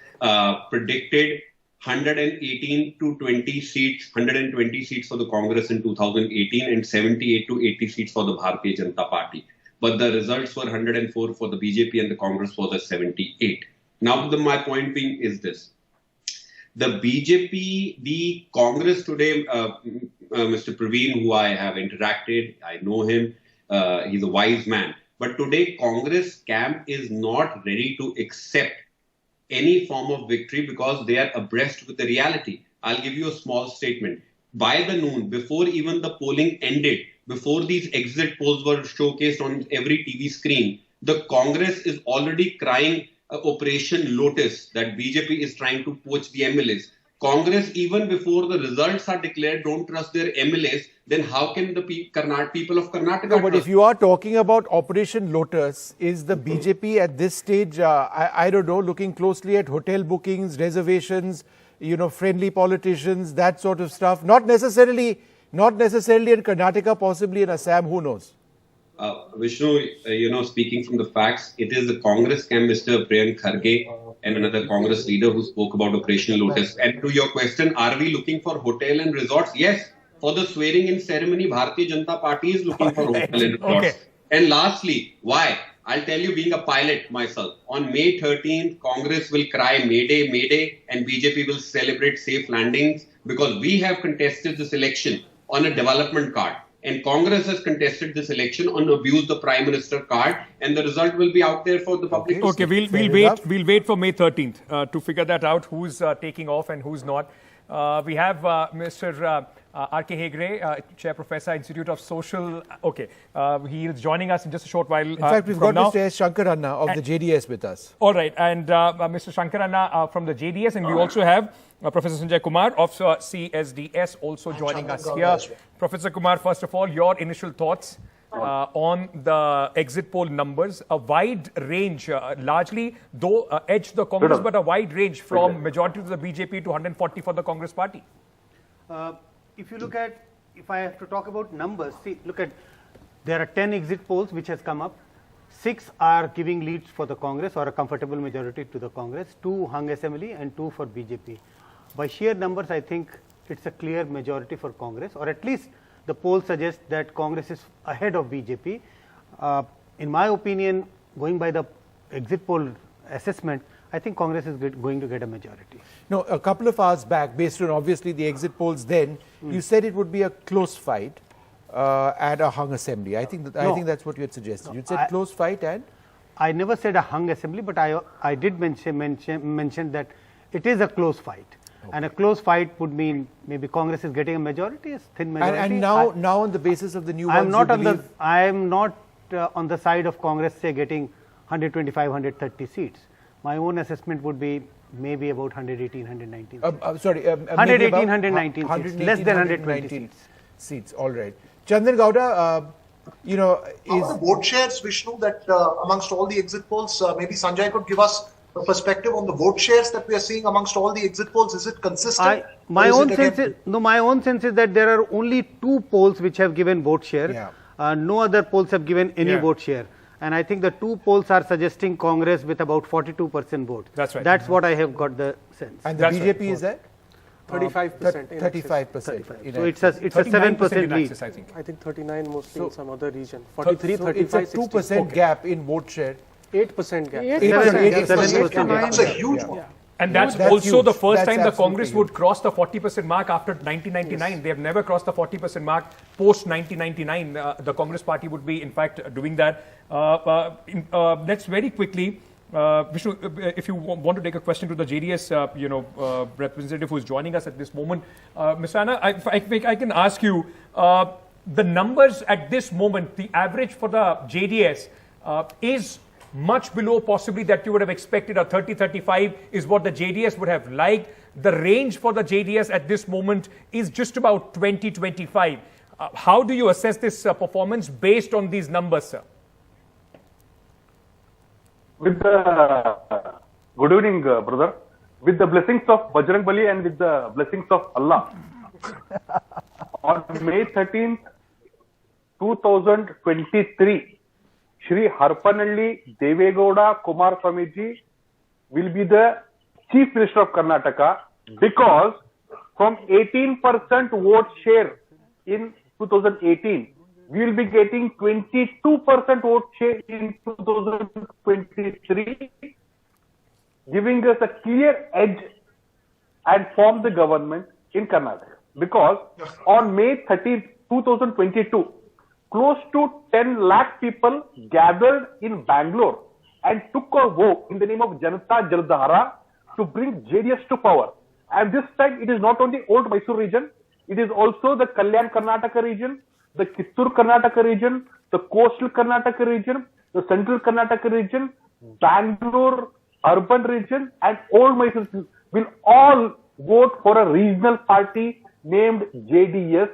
Speaker 16: predicted 118 to 20 seats, 120 seats for the Congress in 2018 and 78 to 80 seats for the Bharatiya Janata Party. But the results were 104 for the BJP and the Congress was at 78. Now, my point being is this. The BJP, the Congress today, Mr. Praveen, who I have interacted, I know him, he's a wise man. But today, Congress camp is not ready to accept any form of victory because they are abreast with the reality. I'll give you a small statement. By the noon, before even the polling ended, before these exit polls were showcased on every TV screen, the Congress is already crying Operation Lotus, that BJP is trying to poach the MLAs. Congress, even before the results are declared, don't trust their MLAs, then how can the people of Karnataka
Speaker 1: No, but if you are talking about Operation Lotus, is the BJP at this stage, I don't know, looking closely at hotel bookings, reservations, friendly politicians, that sort of stuff? Not necessarily in Karnataka, possibly in Assam, who knows?
Speaker 16: Vishnu, speaking from the facts, it is the Congress camp, Mr. Priyank Kharge and another Congress leader who spoke about Operation Lotus. And to your question, are we looking for hotel and resorts? Yes. For the swearing-in ceremony, Bharatiya Janata Party is looking for hotel and resorts. Okay. And lastly, why? I'll tell you, being a pilot myself, on May 13th, Congress will cry Mayday, Mayday, and BJP will celebrate safe landings because we have contested this election on a development card. And Congress has contested this election on abuse the Prime Minister card, and the result will be out there for the public.
Speaker 2: Okay, we'll wait for May 13th to figure that out, who's taking off and who's not. We have Mr. R.K. Hegre, Chair Professor, Institute of Social. Okay, he is joining us in just a short while.
Speaker 1: In fact, we've got Mr. S. Shankaranna of the JDS with us.
Speaker 2: All right, and Mr. Shankaranna from the JDS, and we also have Professor Sanjay Kumar of CSDS also joining us here. Professor Kumar, first of all, your initial thoughts on the exit poll numbers. A wide range, largely, though edged the Congress, but a wide range from majority to the BJP to 140 for the Congress party.
Speaker 13: If you look at, if I have to talk about numbers, see, look at, there are 10 exit polls which has come up. 6 are giving leads for the Congress or a comfortable majority to the Congress, 2 hung assembly and 2 for BJP. By sheer numbers, I think it's a clear majority for Congress, or at least the polls suggest that Congress is ahead of BJP. In my opinion, going by the exit poll assessment, I think Congress is going to get a majority.
Speaker 1: No, a couple of hours back, based on obviously the exit polls then, you said it would be a close fight at a hung assembly. I think that's what you had suggested. You said close fight and?
Speaker 13: I never said a hung assembly, but I did mention that it is a close fight. Okay. And a close fight would mean maybe Congress is getting a majority, a thin majority.
Speaker 1: And now on the basis of the new ones,
Speaker 13: I am not on the side of Congress, say, getting 125, 130 seats. My own assessment would be maybe about 118, 119 seats. 118, 119 seats, less than 120
Speaker 1: seats. All right. Chandan Gowda,
Speaker 5: how are the vote shares, Vishnu, that amongst all the exit polls? Maybe Sanjay could give us a perspective on the vote shares that we are seeing amongst all the exit polls. Is it consistent?
Speaker 13: My own sense is that there are only 2 polls which have given vote share. Yeah. No other polls have given any vote share. And I think the two polls are suggesting Congress with about 42% vote.
Speaker 2: That's right.
Speaker 13: That's what I have got the sense.
Speaker 1: And the BJP is at?
Speaker 9: 35%.
Speaker 1: 35%.
Speaker 13: So it's a 7% lead.
Speaker 2: Access, I think.
Speaker 9: I think 39 mostly in some other region. 43, 35,
Speaker 1: it's a 2% gap in vote share.
Speaker 9: 8% gap.
Speaker 13: 7%.
Speaker 5: That's a huge one.
Speaker 2: And that's also the first time the Congress would cross the 40% mark after 1999. Yes. They have never crossed the 40% mark post 1999. The Congress party would be, in fact, doing that. Let's very quickly, Vishnu, if you want to take a question to the JDS, representative who is joining us at this moment, Ms. Anna, I can ask you the numbers at this moment. The average for the JDS is much below possibly that you would have expected. A 30-35 is what the JDS would have liked. The range for the JDS at this moment is just about 20-25. How do you assess this performance based on these numbers, sir?
Speaker 17: With the good evening, brother. With the blessings of Bajrang Bali and with the blessings of Allah, on May 13th, 2023, Shri Harpanalli Devegowda Kumaraswamy ji will be the Chief Minister of Karnataka, because from 18% vote share in 2018, we will be getting 22% vote share in 2023, giving us a clear edge and form the government in Karnataka. Because on May 13th, 2022, close to 10 lakh people gathered in Bangalore and took a vote in the name of Janata Jaldhara to bring JDS to power. And this time it is not only old Mysore region, it is also the Kalyan Karnataka region, the Kittur Karnataka region, the coastal Karnataka region, the central Karnataka region, Bangalore urban region, and old Mysore will all vote for a regional party named JDS,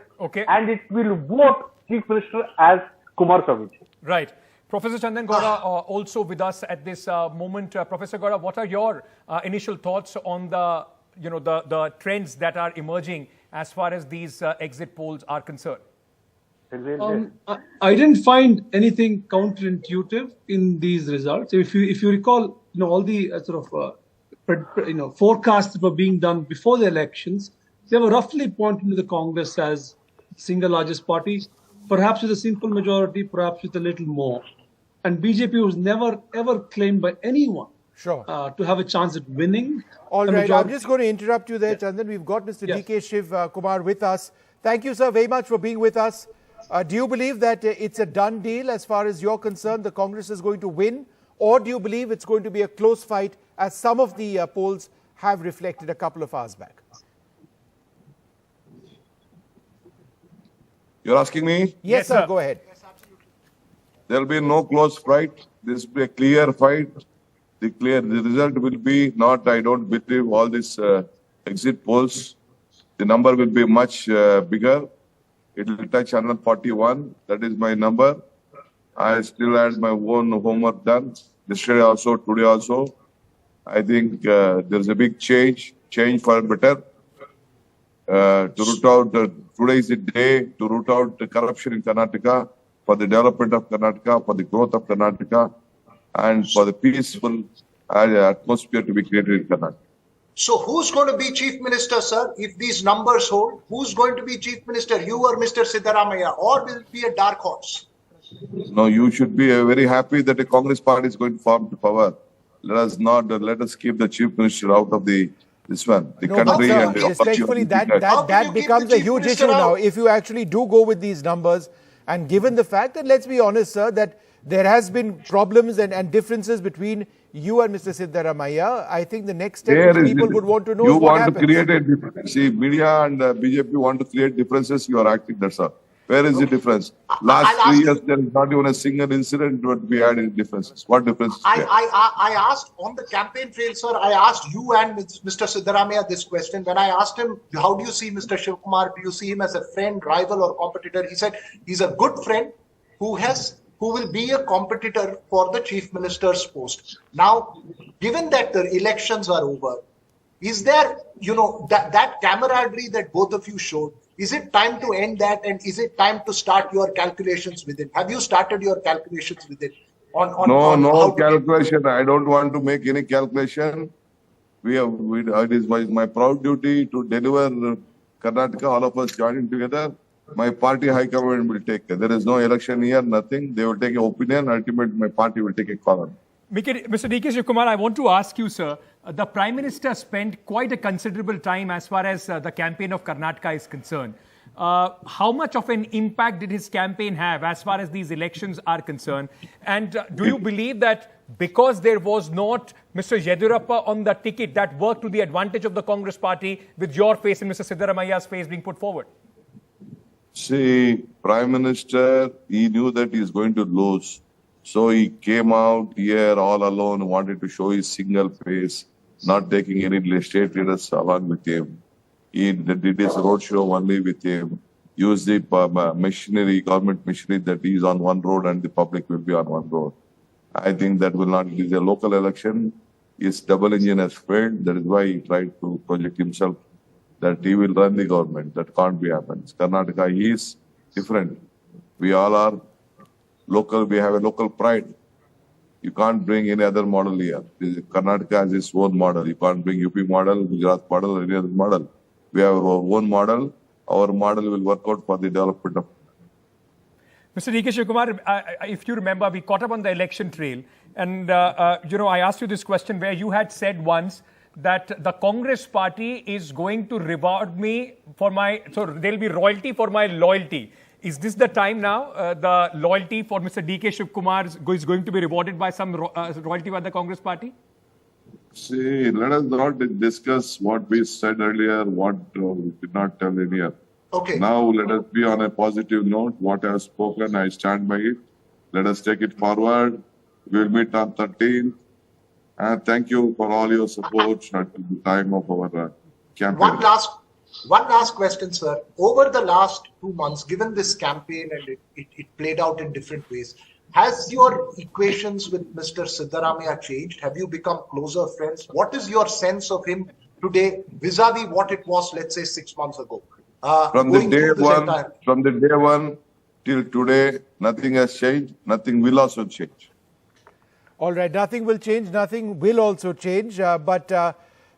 Speaker 17: and it will vote Chief Minister as Kumaraswamy.
Speaker 2: Right. Professor Chandan Gowda also with us at this moment. Professor Gowda, what are your initial thoughts on the trends that are emerging as far as these exit polls are concerned?
Speaker 18: I didn't find anything counterintuitive in these results. If you recall, all the forecasts that were being done before the elections, they were roughly pointing to the Congress as single largest party, perhaps with a simple majority, perhaps with a little more. And BJP was never ever claimed by anyone to have a chance at winning.
Speaker 1: All right, I'm just going to interrupt you there, Chandan. We've got Mr. DK Shivakumar with us. Thank you, sir, very much for being with us. Do you believe that it's a done deal as far as you're concerned? The Congress is going to win? Or do you believe it's going to be a close fight, as some of the polls have reflected a couple of hours back?
Speaker 12: You're asking me?
Speaker 1: Yes, sir. Go ahead.
Speaker 12: There will be no close fight. This will be a clear fight. The result will be not, I don't believe, all these exit polls. The number will be much bigger. It will touch 141. That is my number. I still had my own homework done. Yesterday also, today also. I think there's a big change for better. To root out, today is the day to root out the corruption in Karnataka, for the development of Karnataka, for the growth of Karnataka, and for the peaceful atmosphere to be created in Karnataka.
Speaker 5: So who's going to be Chief Minister, sir, if these numbers hold? Who's going to be Chief Minister, you or Mr. Siddaramaiah, or will it be a dark horse?
Speaker 12: No, you should be very happy that the Congress party is going to form to power. Let us keep the Chief Minister out of this one. The country and the
Speaker 1: respectfully, that becomes a huge issue now. If you actually do go with these numbers, and given the fact that, let's be honest, sir, that there has been problems and differences between you and Mr. Siddaramaiah, I think the next step people would want to know is what happens.
Speaker 12: You want to create a difference. See, media and BJP want to create differences. You are acting that, sir. Where is the difference? Last 3 years, there is not even a single incident where we had any differences. What differences?
Speaker 5: I asked on the campaign trail, sir, I asked you and Mr. Siddaramaiah this question. When I asked him, how do you see Mr. Shivakumar? Do you see him as a friend, rival, or competitor? He said he's a good friend who will be a competitor for the Chief Minister's post. Now, given that the elections are over, is there, that camaraderie that both of you showed, is it time to end that, and is it time to start your calculations with it? Have you started your calculations with it?
Speaker 12: No calculation. I don't want to make any calculation. It is my proud duty to deliver Karnataka, all of us joining together. My party high command will take care. There is no election here, nothing. They will take an opinion. Ultimately, my party will take a call.
Speaker 2: Mr. DK Shivakumar, I want to ask you, sir, the Prime Minister spent quite a considerable time as far as the campaign of Karnataka is concerned. How much of an impact did his campaign have as far as these elections are concerned? And do you believe that because there was not Mr. Yediyurappa on the ticket, that worked to the advantage of the Congress party with your face and Mr. Siddaramaiah's face being put forward?
Speaker 12: See, Prime Minister, he knew that he is going to lose. So he came out here all alone, wanted to show his single face, not taking any state leaders along with him. He did his roadshow only with him, used the machinery, government machinery that he is on one road and the public will be on one road. I think that will not be a local election. His double engine has failed. That is why he tried to project himself that he will run the government. That can't be happened. Karnataka, he is different. We all are local. We have a local pride. You can't bring any other model here. Karnataka has its own model. You can't bring UP model, Gujarat model, or any other model. We have our own model. Our model will work out for the development of.
Speaker 2: Mr. DK Shivakumar, if you remember, we caught up on the election trail. And, I asked you this question where you had said once that the Congress party is going to reward me for so there'll be royalty for my loyalty. Is this the time now? The loyalty for Mr. DK Shivakumar is going to be rewarded by some royalty by the Congress party?
Speaker 12: See, let us not discuss what we said earlier, what we did not tell earlier.
Speaker 5: Okay.
Speaker 12: Now let us be on a positive note. What I have spoken, I stand by it. Let us take it forward. We will meet on 13th. And thank you for all your support at the time of our campaign.
Speaker 5: One last question, sir. Over the last 2 months, given this campaign and it played out in different ways, has your equations with Mr. Siddaramaiah changed? Have you become closer friends? What is your sense of him today vis-a-vis what it was, let's say, 6 months ago?
Speaker 12: From the day one till today, nothing has changed. Nothing will also change.
Speaker 1: All right, nothing will change. Nothing will also change.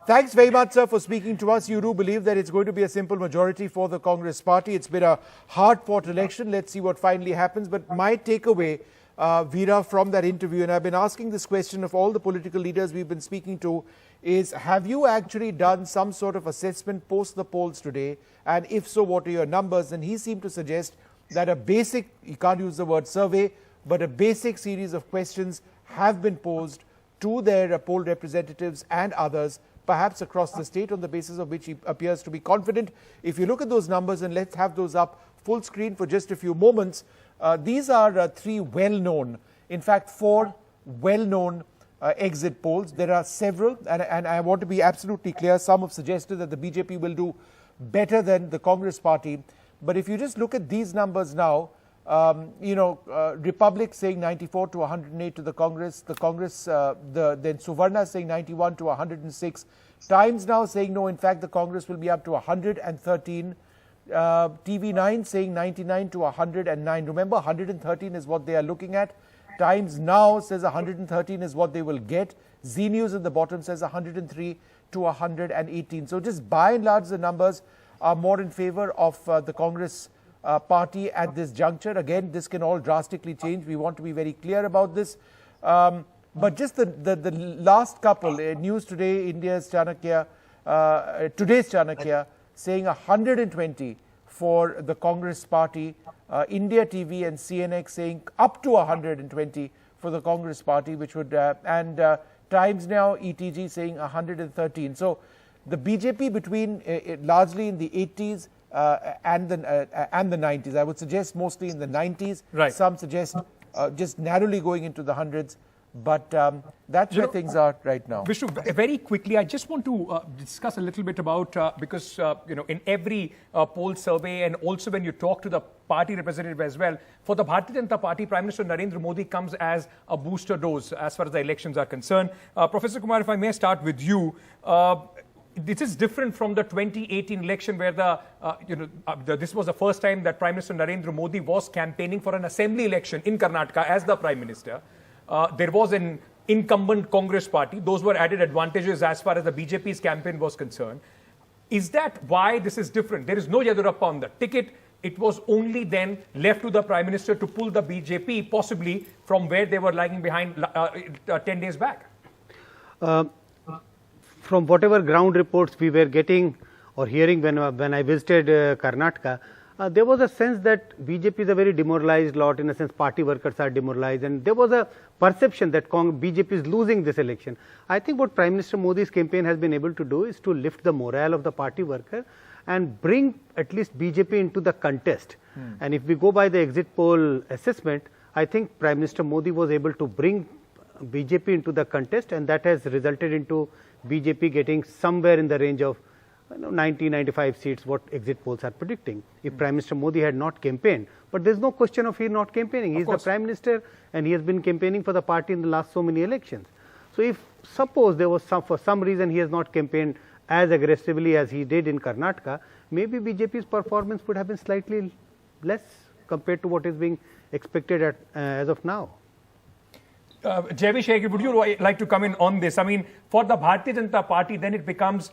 Speaker 1: Thanks very much, sir, for speaking to us. You do believe that it's going to be a simple majority for the Congress party. It's been a hard-fought election. Let's see what finally happens. But my takeaway, Veera, from that interview, and I've been asking this question of all the political leaders we've been speaking to, is have you actually done some sort of assessment post the polls today? And if so, what are your numbers? And he seemed to suggest that a basic, you can't use the word survey, but a basic series of questions have been posed to their poll representatives and others, perhaps across the state, on the basis of which he appears to be confident. If you look at those numbers, and let's have those up full screen for just a few moments, these are three well-known, in fact, 4 well-known exit polls. There are several, and I want to be absolutely clear. Some have suggested that the BJP will do better than the Congress party. But if you just look at these numbers now, Republic saying 94 to 108 to the Congress, then Suvarna saying 91 to 106, Times now saying no, in fact the Congress will be up to 113, TV9 saying 99 to 109. Remember, 113 is what they are looking at. Times now says 113 is what they will get. Z News at the bottom says 103 to 118. So just by and large, the numbers are more in favor of the Congress party at this juncture. Again, this can all drastically change. We want to be very clear about this. But just the last couple, News Today, India's Chanakya, today's Chanakya, saying 120 for the Congress party. India TV and CNX saying up to 120 for the Congress party, which would, Times Now, ETG saying 113. So the BJP between largely in the 80s and the 90s. I would suggest mostly in the 90s.
Speaker 2: Right.
Speaker 1: Some suggest just narrowly going into the hundreds. But that's where things are right now.
Speaker 2: Vishnu, very quickly, I just want to discuss a little bit about, because, in every poll survey, and also when you talk to the party representative as well, for the Bharatiya Janata Party, Prime Minister Narendra Modi comes as a booster dose as far as the elections are concerned. Professor Kumar, if I may start with you, this is different from the 2018 election where this was the first time that Prime Minister Narendra Modi was campaigning for an assembly election in Karnataka as the Prime Minister. there was an incumbent Congress party. Those were added advantages as far as the BJP's campaign was concerned. Is that why this is different? There is no Yadurappa on the ticket. It was only then left to the Prime Minister to pull the BJP possibly from where they were lagging behind 10 days back.
Speaker 13: From whatever ground reports we were getting or hearing when I visited Karnataka, there was a sense that BJP is a very demoralized lot. In a sense, party workers are demoralized, and there was a perception that BJP is losing this election. I think what Prime Minister Modi's campaign has been able to do is to lift the morale of the party worker and bring at least BJP into the contest. And if we go by the exit poll assessment, I think Prime Minister Modi was able to bring BJP into the contest, and that has resulted into BJP getting somewhere in the range of 90-95 seats, what exit polls are predicting. If Prime Minister Modi had not campaigned, but there's no question of he not campaigning. He is the Prime Minister, and he has been campaigning for the party in the last so many elections. So if suppose there was for some reason he has not campaigned as aggressively as he did in Karnataka, maybe BJP's performance would have been slightly less compared to what is being expected as of now.
Speaker 2: Jaivesh, would you like to come in on this? I mean, for the Bharatiya Janata Party, then it becomes,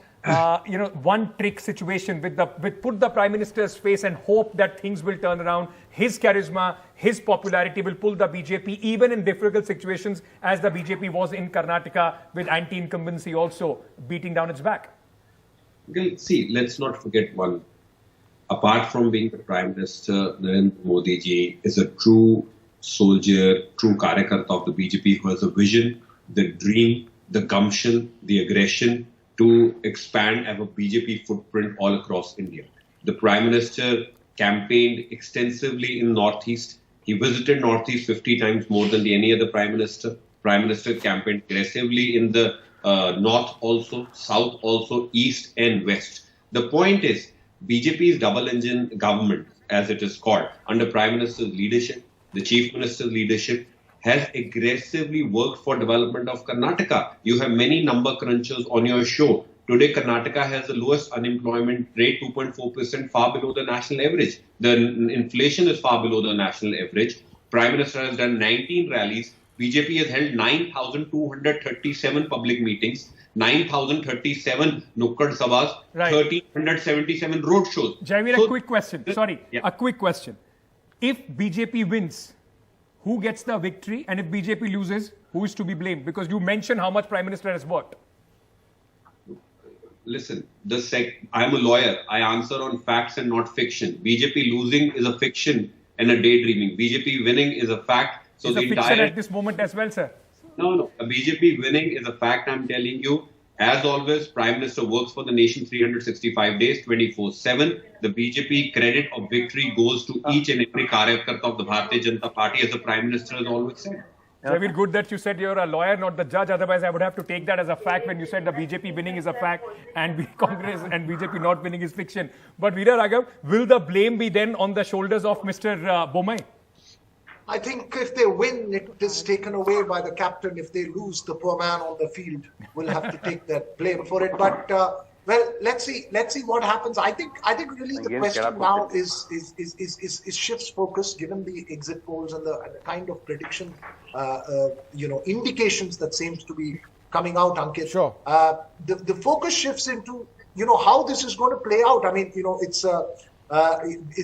Speaker 2: one trick situation with put the Prime Minister's face and hope that things will turn around. His charisma, his popularity will pull the BJP even in difficult situations, as the BJP was in Karnataka with anti-incumbency also beating down its back.
Speaker 16: Well, see, let's not forget one. Apart from being the Prime Minister, Narendra Modi ji is a true soldier, true karyakarta of the BJP who has a vision, the dream, the gumption, the aggression to expand have a BJP footprint all across India. The Prime Minister campaigned extensively in Northeast. He visited Northeast 50 times more than any other Prime Minister. Prime Minister campaigned aggressively in the North also, South also, East and West. The point is, BJP's double-engine government, as it is called, under Prime Minister's leadership, the Chief Minister's leadership, has aggressively worked for development of Karnataka. You have many number crunchers on your show. Today, Karnataka has the lowest unemployment rate, 2.4%, far below the national average. The inflation is far below the national average. Prime Minister has done 19 rallies. BJP has held 9,237 public meetings, 9,037 Nukkad Sabhas, 1,377 road shows.
Speaker 2: Jaivir, a quick question. A quick question. If BJP wins, who gets the victory? And if BJP loses, who is to be blamed? Because you mentioned how much Prime Minister has worked.
Speaker 16: Listen, I'm a lawyer. I answer on facts and not fiction. BJP losing is a fiction and a daydreaming. BJP winning is a fact. So
Speaker 2: it's a fiction at this moment as well, sir.
Speaker 16: No. A BJP winning is a fact, I'm telling you. As always, Prime Minister works for the nation 365 days, 24/7. The BJP credit of victory goes to each and every karyakarta of the Bharatiya Janata Party, as the Prime Minister has always said.
Speaker 2: Javir, good that you said you're a lawyer, not the judge. Otherwise, I would have to take that as a fact when you said the BJP winning is a fact and Congress and BJP not winning is fiction. But Veera Raghav, will the blame be then on the shoulders of Mr. Bommai?
Speaker 5: I think if they win, it is taken away by the captain. If they lose, the poor man on the field will have to take that blame for it. But well, let's see what happens. I think really the question now is shifts focus, given the exit polls and the kind of prediction, indications that seems to be coming out, Ankit.
Speaker 1: Sure.
Speaker 5: The focus shifts into how this is going to play out. I mean, it's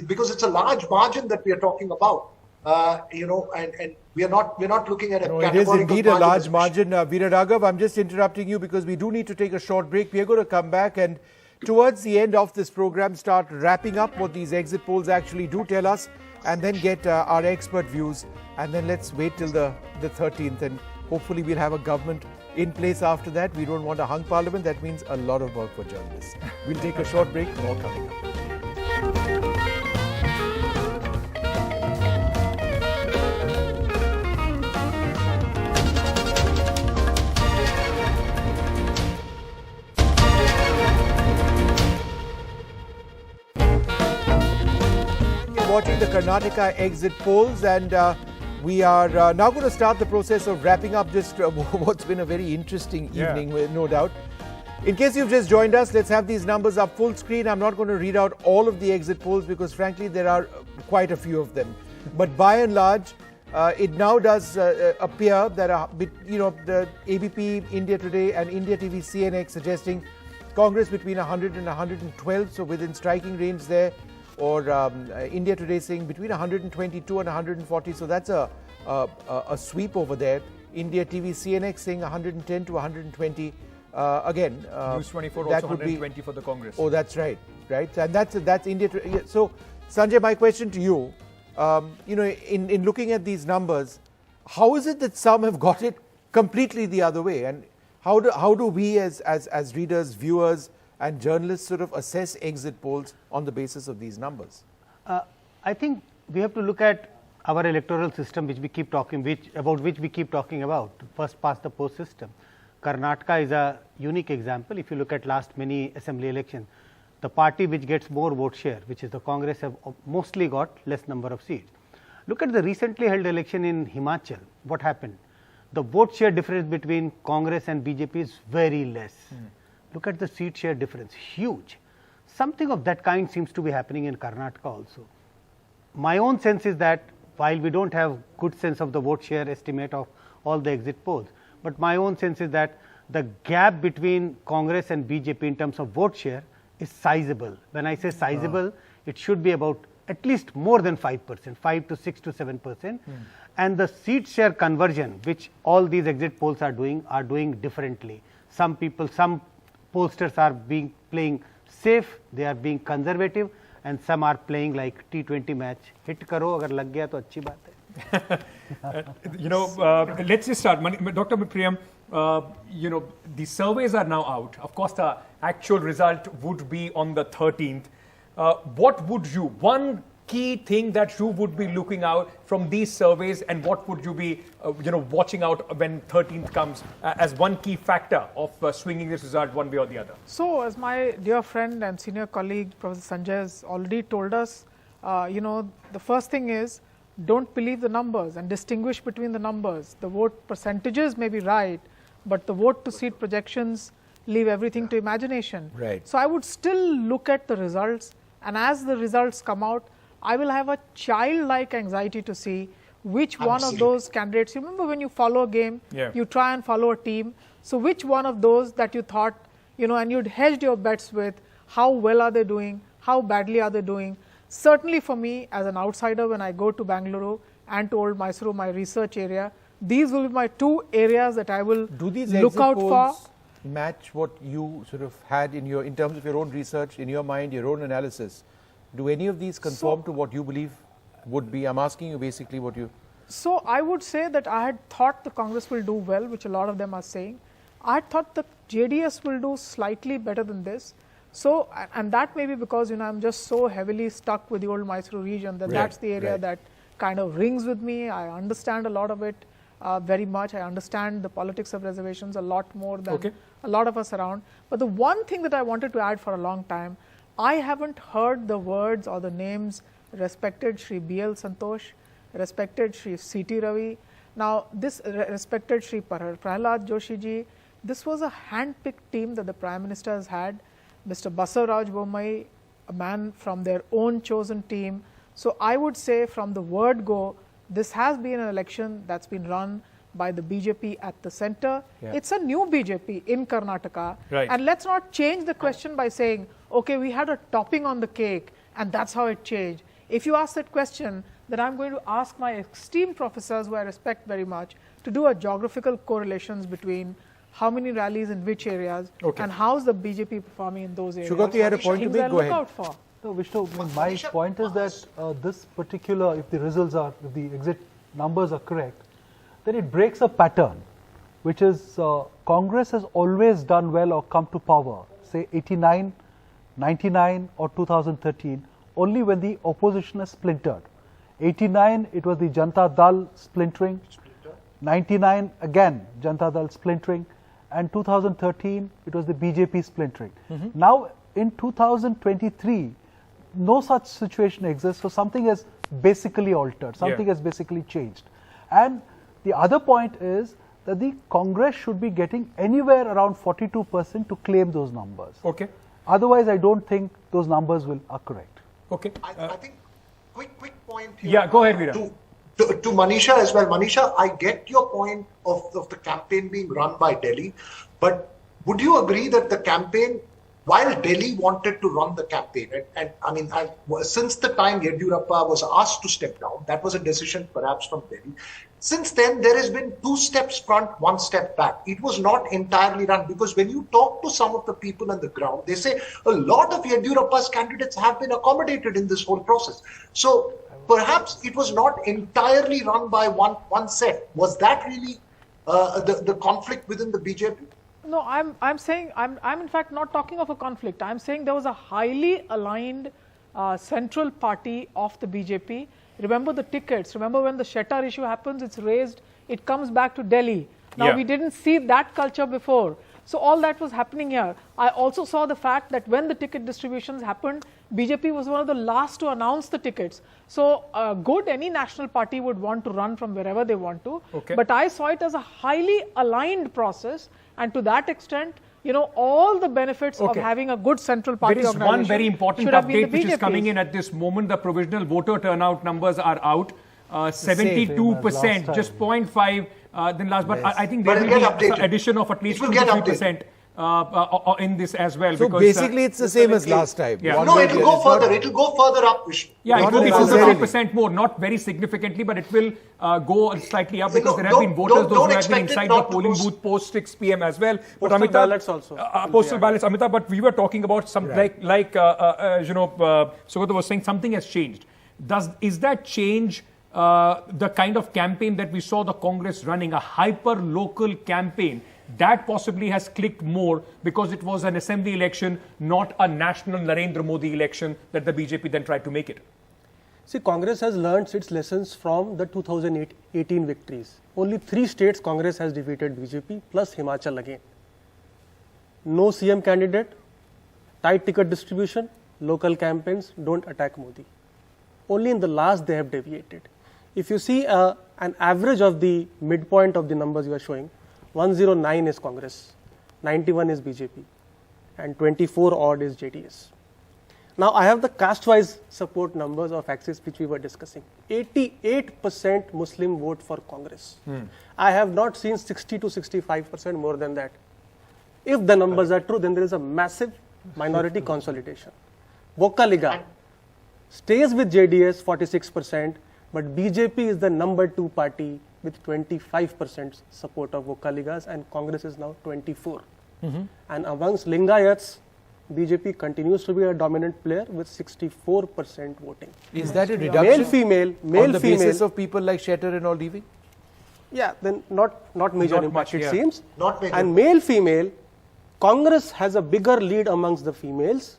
Speaker 5: because it's a large margin that we are talking about. And we're not looking at a
Speaker 1: it is indeed a large margin. Veera Raghav, I'm just interrupting you because we do need to take a short break. We are going to come back and towards the end of this program start wrapping up what these exit polls actually do tell us, and then get our expert views, and then let's wait till the 13th, and hopefully we'll have a government in place after that. We don't want a hung parliament. That means a lot of work for journalists. We'll take a short break. More coming up. Watching the Karnataka exit polls, and we are now going to start the process of wrapping up just what's been a very interesting evening, no doubt. In case you've just joined us, let's have these numbers up full screen. I'm not going to read out all of the exit polls because frankly there are quite a few of them. But by and large, it now does appear that, the ABP, India Today and India TV CNX suggesting Congress between 100 and 112, so within striking range there, or India Today saying between 122 and 140, so that's a sweep over there. India TV CNX saying 110 to 120. Again,
Speaker 2: News 24
Speaker 1: that
Speaker 2: also
Speaker 1: would
Speaker 2: 120
Speaker 1: be,
Speaker 2: for the Congress.
Speaker 1: Oh, that's right, and that's India. So, Sanjay, my question to you, in looking at these numbers, how is it that some have got it completely the other way, and how do we as readers, viewers, and journalists sort of assess exit polls on the basis of these numbers?
Speaker 13: I think we have to look at our electoral system, which we keep talking, about, first past the post system. Karnataka is a unique example. If you look at last many assembly elections, the party which gets more vote share, which is the Congress, have mostly got less number of seats. Look at the recently held election in Himachal. What happened? The vote share difference between Congress and BJP is very less. Look at the seat share difference, huge. Something of that kind seems to be happening in Karnataka also. My own sense is that while we don't have good sense of the vote share estimate of all the exit polls, but my own sense is that the gap between Congress and BJP in terms of vote share is sizable. When I say sizable, it should be about at least more than 5%, 5 to 6 to 7%. And the seat share conversion, which all these exit polls are doing differently. Some pollsters are playing safe, they are being conservative, and some are playing like T20 match. Hit karo, agar lag gaya to achhi baat hai.
Speaker 2: Let's just start. Dr. Priyam, the surveys are now out. Of course, the actual result would be on the 13th. What would one key thing that you would be looking out from these surveys, and what would you be, watching out when 13th comes as one key factor of swinging this result one way or the other?
Speaker 3: So, as my dear friend and senior colleague, Professor Sanjay, has already told us, the first thing is, don't believe the numbers and distinguish between the numbers. The vote percentages may be right, but the vote to seat projections leave everything to imagination.
Speaker 1: Right.
Speaker 3: So I would still look at the results, and as the results come out, I will have a childlike anxiety to see which one of those candidates. You remember when you follow a game, you try and follow a team. So which one of those that you thought, and you'd hedged your bets with, how well are they doing, how badly are they doing? Certainly for me, as an outsider, when I go to Bangalore and to Old Mysuru, my research area, these will be my two areas that I will look out for.
Speaker 1: Match what you sort of had in terms of your own research, in your mind, your own analysis? Do any of these conform to what you believe would be? I'm asking you basically what you...
Speaker 3: So I would say that I had thought the Congress will do well, which a lot of them are saying. I had thought the JDS will do slightly better than this. So, and that may be because, I'm just so heavily stuck with the Old Mysuru region that that's the area that kind of rings with me. I understand a lot of it very much. I understand the politics of reservations a lot more than a lot of us around. But the one thing that I wanted to add for a long time, I haven't heard the words or the names respected Shri B.L. Santosh, respected Shri C.T. Ravi. Now, this respected Shri Prahlad Joshi ji, this was a hand-picked team that the Prime Minister has had. Mr. Basavaraj Bommai, a man from their own chosen team. So I would say from the word go, this has been an election that's been run by the BJP at the center. It's a new BJP in Karnataka. And let's not change the question by saying, okay, we had a topping on the cake and that's how it changed. If you ask that question, then I'm going to ask my esteemed professors, who I respect very much, to do a geographical correlations between how many rallies in which areas and how's the BJP performing in those areas.
Speaker 1: Shugati had a point to make, go ahead.
Speaker 10: No, Vishnu, my point is that this particular, if the exit numbers are correct, then it breaks a pattern, which is Congress has always done well or come to power, say 89, 99 or 2013, only when the opposition is splintered. 89, it was the Janata Dal splintering, 99 again Janata Dal splintering, and 2013 it was the BJP splintering. Now in 2023, no such situation exists, so something has basically altered, something has basically changed. And the other point is that the Congress should be getting anywhere around 42% to claim those numbers. Otherwise, I don't think those numbers are correct.
Speaker 5: I think quick point here.
Speaker 2: Yeah, go ahead, Veera.
Speaker 5: to Manisha as well. Manisha, I get your point of the campaign being run by Delhi, but would you agree that the campaign, while Delhi wanted to run the campaign, and I mean, since the time Yediyurappa was asked to step down, that was a decision perhaps from Delhi. Since then, there has been 2 steps front, 1 step back. It was not entirely run, because when you talk to some of the people on the ground, they say a lot of Yediyurappa's candidates have been accommodated in this whole process. So perhaps it was not entirely run by one set. Was that really the conflict within the BJP?
Speaker 3: No, I'm saying, I'm in fact not talking of a conflict. I'm saying there was a highly aligned central party of the BJP. Remember the tickets. Remember when the Shettar issue happens, it's raised, it comes back to Delhi. Now, we didn't see that culture before. So all that was happening here. I also saw the fact that when the ticket distributions happened, BJP was one of the last to announce the tickets. So good, any national party would want to run from wherever they want to.
Speaker 2: Okay.
Speaker 3: But I saw it as a highly aligned process. And to that extent, you know, all the benefits of having a good central party
Speaker 2: organization. There is one very important update which is coming in at this moment. The provisional voter turnout numbers are out. 72%, just 0.5 then last, but I think there will be an addition of at least 2 to 3% in this as well.
Speaker 1: So
Speaker 2: because,
Speaker 1: basically it's the same as last time.
Speaker 5: Yeah. No, it will go further. It will go further up, Vishnu.
Speaker 2: Yeah, it will be 2% more, not very significantly, but it will go slightly up because there have been voters those who have been inside the polling booth post 6 p.m. as well. But
Speaker 9: Postal ballots also.
Speaker 2: Postal ballots, Amita, but we were talking about something like Sugata was saying, something has changed. Is that change the kind of campaign that we saw the Congress running, a hyper-local campaign, that possibly has clicked more because it was an assembly election, not a national Narendra Modi election that the BJP then tried to make it?
Speaker 9: See, Congress has learned its lessons from the 2018 victories. Only 3 states Congress has defeated BJP, plus Himachal again. No CM candidate, tight ticket distribution, local campaigns, don't attack Modi. Only in the last they have deviated. If you see an average of the midpoint of the numbers you are showing, 109 is Congress, 91 is BJP, and 24 odd is JDS. Now I have the caste-wise support numbers of Axis which we were discussing. 88% Muslim vote for Congress. I have not seen 60 to 65% more than that. If the numbers are true, then there is a massive minority consolidation. Vocaliga stays with JDS 46%, but BJP is the number 2 party with 25% support of Vocaligas, and Congress is now 24. And amongst Lingayats, BJP continues to be a dominant player with 64% voting.
Speaker 1: Is that a reduction?
Speaker 9: Male-female,
Speaker 1: on the basis of people like Shettar and all leaving?
Speaker 9: Yeah, then not major impact, it seems.
Speaker 5: Not major.
Speaker 9: And male-female, Congress has a bigger lead amongst the females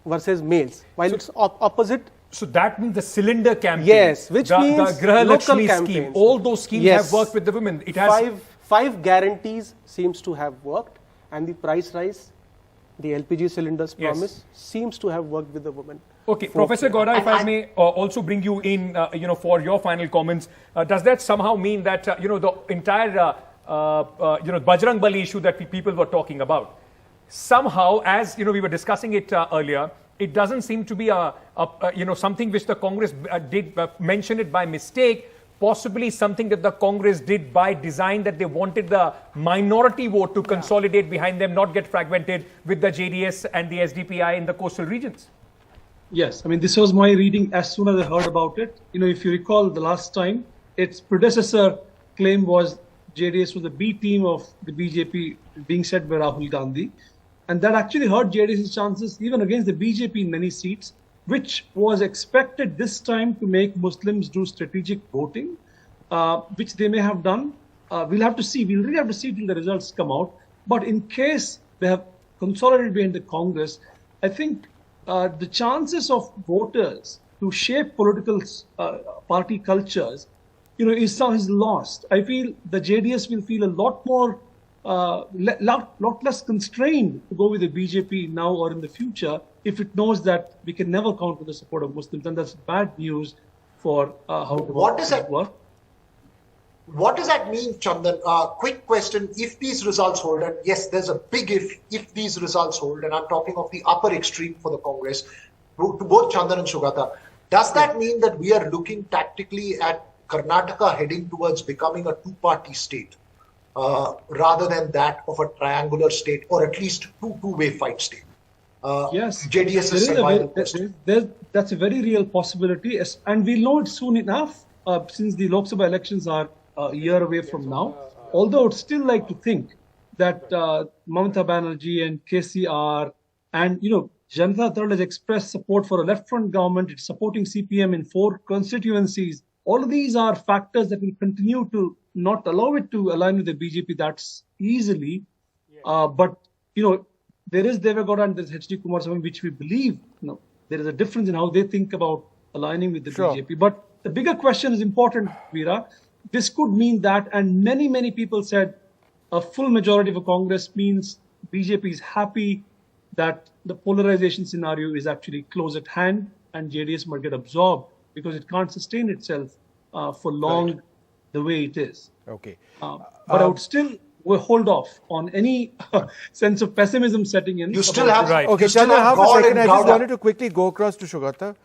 Speaker 9: versus males, while it's opposite.
Speaker 2: So that means the cylinder campaign,
Speaker 9: yes, which means
Speaker 2: the Graha
Speaker 9: local
Speaker 2: Lakshmi
Speaker 9: campaigns.
Speaker 2: scheme, all those schemes have worked with the women. It has
Speaker 9: five guarantees seems to have worked, and the price rise, the LPG cylinders promise seems to have worked with the women.
Speaker 2: Okay, Professor Gowda, if I may also bring you in, for your final comments, does that somehow mean that the entire Bajrang Bali issue that people were talking about, somehow, as we were discussing it earlier, it doesn't seem to be something which the Congress did mention it by mistake, possibly something that the Congress did by design, that they wanted the minority vote to consolidate behind them, not get fragmented with the JDS and the SDPI in the coastal regions?
Speaker 18: Yes, I mean, this was my reading as soon as I heard about it. If you recall the last time, its predecessor claim was JDS was the B team of the BJP being said by Rahul Gandhi. And that actually hurt JDS's chances even against the BJP in many seats, which was expected this time to make Muslims do strategic voting, which they may have done. We'll have to see. We'll really have to see till the results come out. But in case they have consolidated behind the Congress, I think the chances of voters to shape political party cultures, is lost. I feel the JDS will feel a lot more lot less constrained to go with the BJP now or in the future if it knows that we can never count on the support of Muslims, and that's bad news for how to work.
Speaker 5: What does that mean, Chandan? Quick question: if these results hold, and yes, there's a big if these results hold, and I'm talking of the upper extreme for the Congress, to both Chandan and Sugata, does that mean that we are looking tactically at Karnataka heading towards becoming a two-party state rather than that of a triangular state, or at least two-way fight state.
Speaker 18: Yes,
Speaker 5: JDS is survival.
Speaker 18: That's a very real possibility, and we'll know it soon enough since the Lok Sabha elections are a year away from now. Although I would still like to think that Mamata Banerjee and KCR and, Janata Third has expressed support for a left-front government. It's supporting CPM in 4 constituencies. All of these are factors that will continue to not allow it to align with the BJP that easily. But, there is Devegowda and there's HD Kumaraswamy, which we believe, there is a difference in how they think about aligning with the BJP. But the bigger question is important, Veera. This could mean that, and many, many people said a full majority of a Congress means BJP is happy that the polarization scenario is actually close at hand and JDS might get absorbed because it can't sustain itself for long the way it is.
Speaker 1: Okay.
Speaker 18: But I would still hold off on any sense of pessimism setting in.
Speaker 5: You still have...
Speaker 1: Right. Okay, Chandra, half a second. I just wanted to quickly go across to Shugata.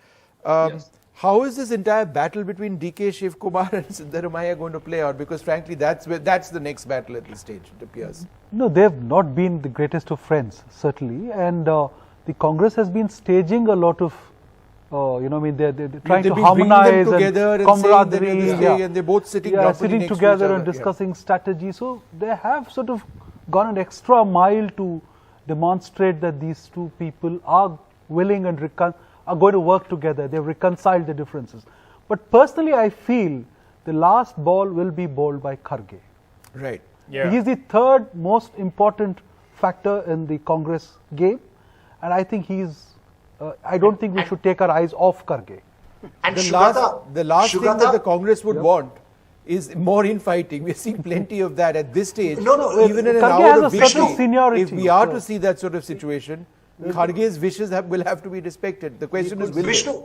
Speaker 18: Yes.
Speaker 1: How is this entire battle between DK Shivakumar and Siddaramaiah going to play out? Because frankly, that's the next battle at this stage, it appears.
Speaker 10: No, they have not been the greatest of friends, certainly. And the Congress has been staging a lot of, they're trying to harmonize and camaraderie.
Speaker 1: And they're both sitting
Speaker 10: together and discussing strategy. So they have sort of gone an extra mile to demonstrate that these two people are willing and are going to work together. They've reconciled the differences. But personally, I feel the last ball will be bowled by Kharge.
Speaker 1: Right.
Speaker 10: Yeah. He is the third most important factor in the Congress game. And I think I don't think we should take our eyes off Kharge.
Speaker 5: And
Speaker 1: the last thing that the Congress would want is more infighting. We're seeing plenty of that at this stage. Even in an hour of victory, if we are to see that sort of situation, Kharge's wishes will have to be respected. The question is,
Speaker 5: Vishnu,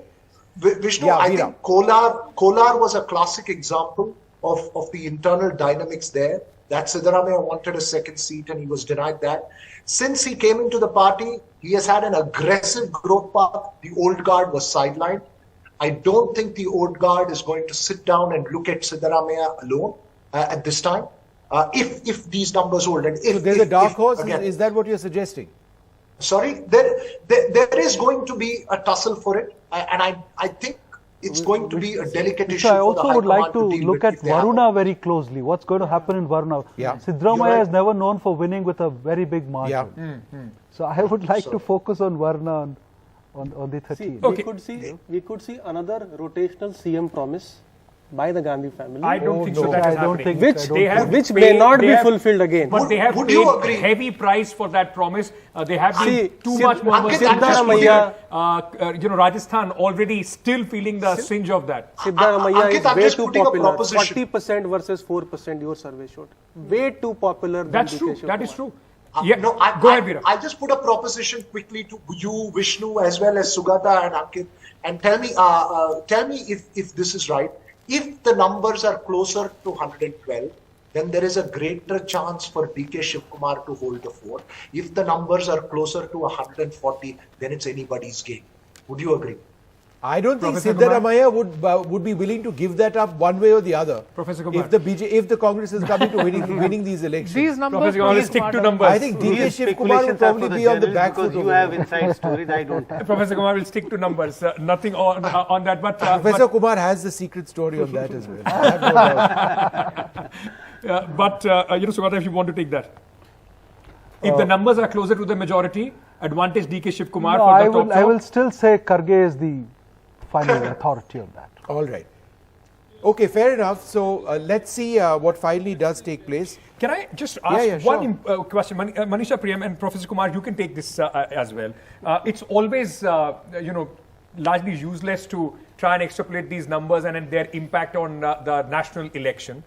Speaker 5: I think Kolar was a classic example of the internal dynamics there. That Siddaramaiah wanted a second seat and he was denied that. Since he came into the party, he has had an aggressive growth path. The old guard was sidelined. I don't think the old guard is going to sit down and look at Siddaramaiah alone at this time. If these numbers hold. And
Speaker 1: so there's a dark horse? Is that what you're suggesting?
Speaker 5: Sorry, there is going to be a tussle for it, and I think it's going to be a delicate issue.
Speaker 10: I also would like to look at Varuna very closely. What's going to happen in Varuna? Siddaramaiah is never known for winning with a very big margin. So I would like to focus on Varuna on the 30th.
Speaker 9: We could see another rotational CM promise by the Gandhi family.
Speaker 2: I don't think so. That is happening.
Speaker 9: Which may not be fulfilled again.
Speaker 2: But they have paid heavy price for that promise. They have been too much more. Rajasthan already still feeling the singe of that.
Speaker 9: Siddaramaiah is way too popular. 40% versus 4% your survey showed. Way too popular.
Speaker 2: That's true. That is true.
Speaker 5: Go ahead, Veera. I'll just put a proposition quickly to you, Vishnu, as well as Sugata and Ankit, and tell me if this is right. If the numbers are closer to 112, then there is a greater chance for DK Shivakumar to hold the fort. If the numbers are closer to 140, then it's anybody's game. Would you agree?
Speaker 1: I don't think Siddaramaiah would be willing to give that up one way or the other.
Speaker 2: Professor Kumar.
Speaker 1: If the Congress is coming to winning these elections.
Speaker 3: These numbers,
Speaker 2: Professor Kumar will stick to numbers.
Speaker 1: I think DK Shivakumar will probably be on the back foot.
Speaker 13: You have inside stories, I don't have.
Speaker 2: Professor Kumar will stick to numbers. Nothing on that. But
Speaker 1: Professor Kumar has the secret story on that as well.
Speaker 2: Sugata, if you want to take that. If the numbers are closer to the majority, advantage DK Shivakumar for the top
Speaker 10: I will still say Kharge is the final authority on that.
Speaker 1: All right. Okay, fair enough. So let's see what finally does take place.
Speaker 2: Can I just ask one question? Manisha Priyam and Professor Kumar, you can take this as well. It's always, largely useless to try and extrapolate these numbers and their impact on the national election.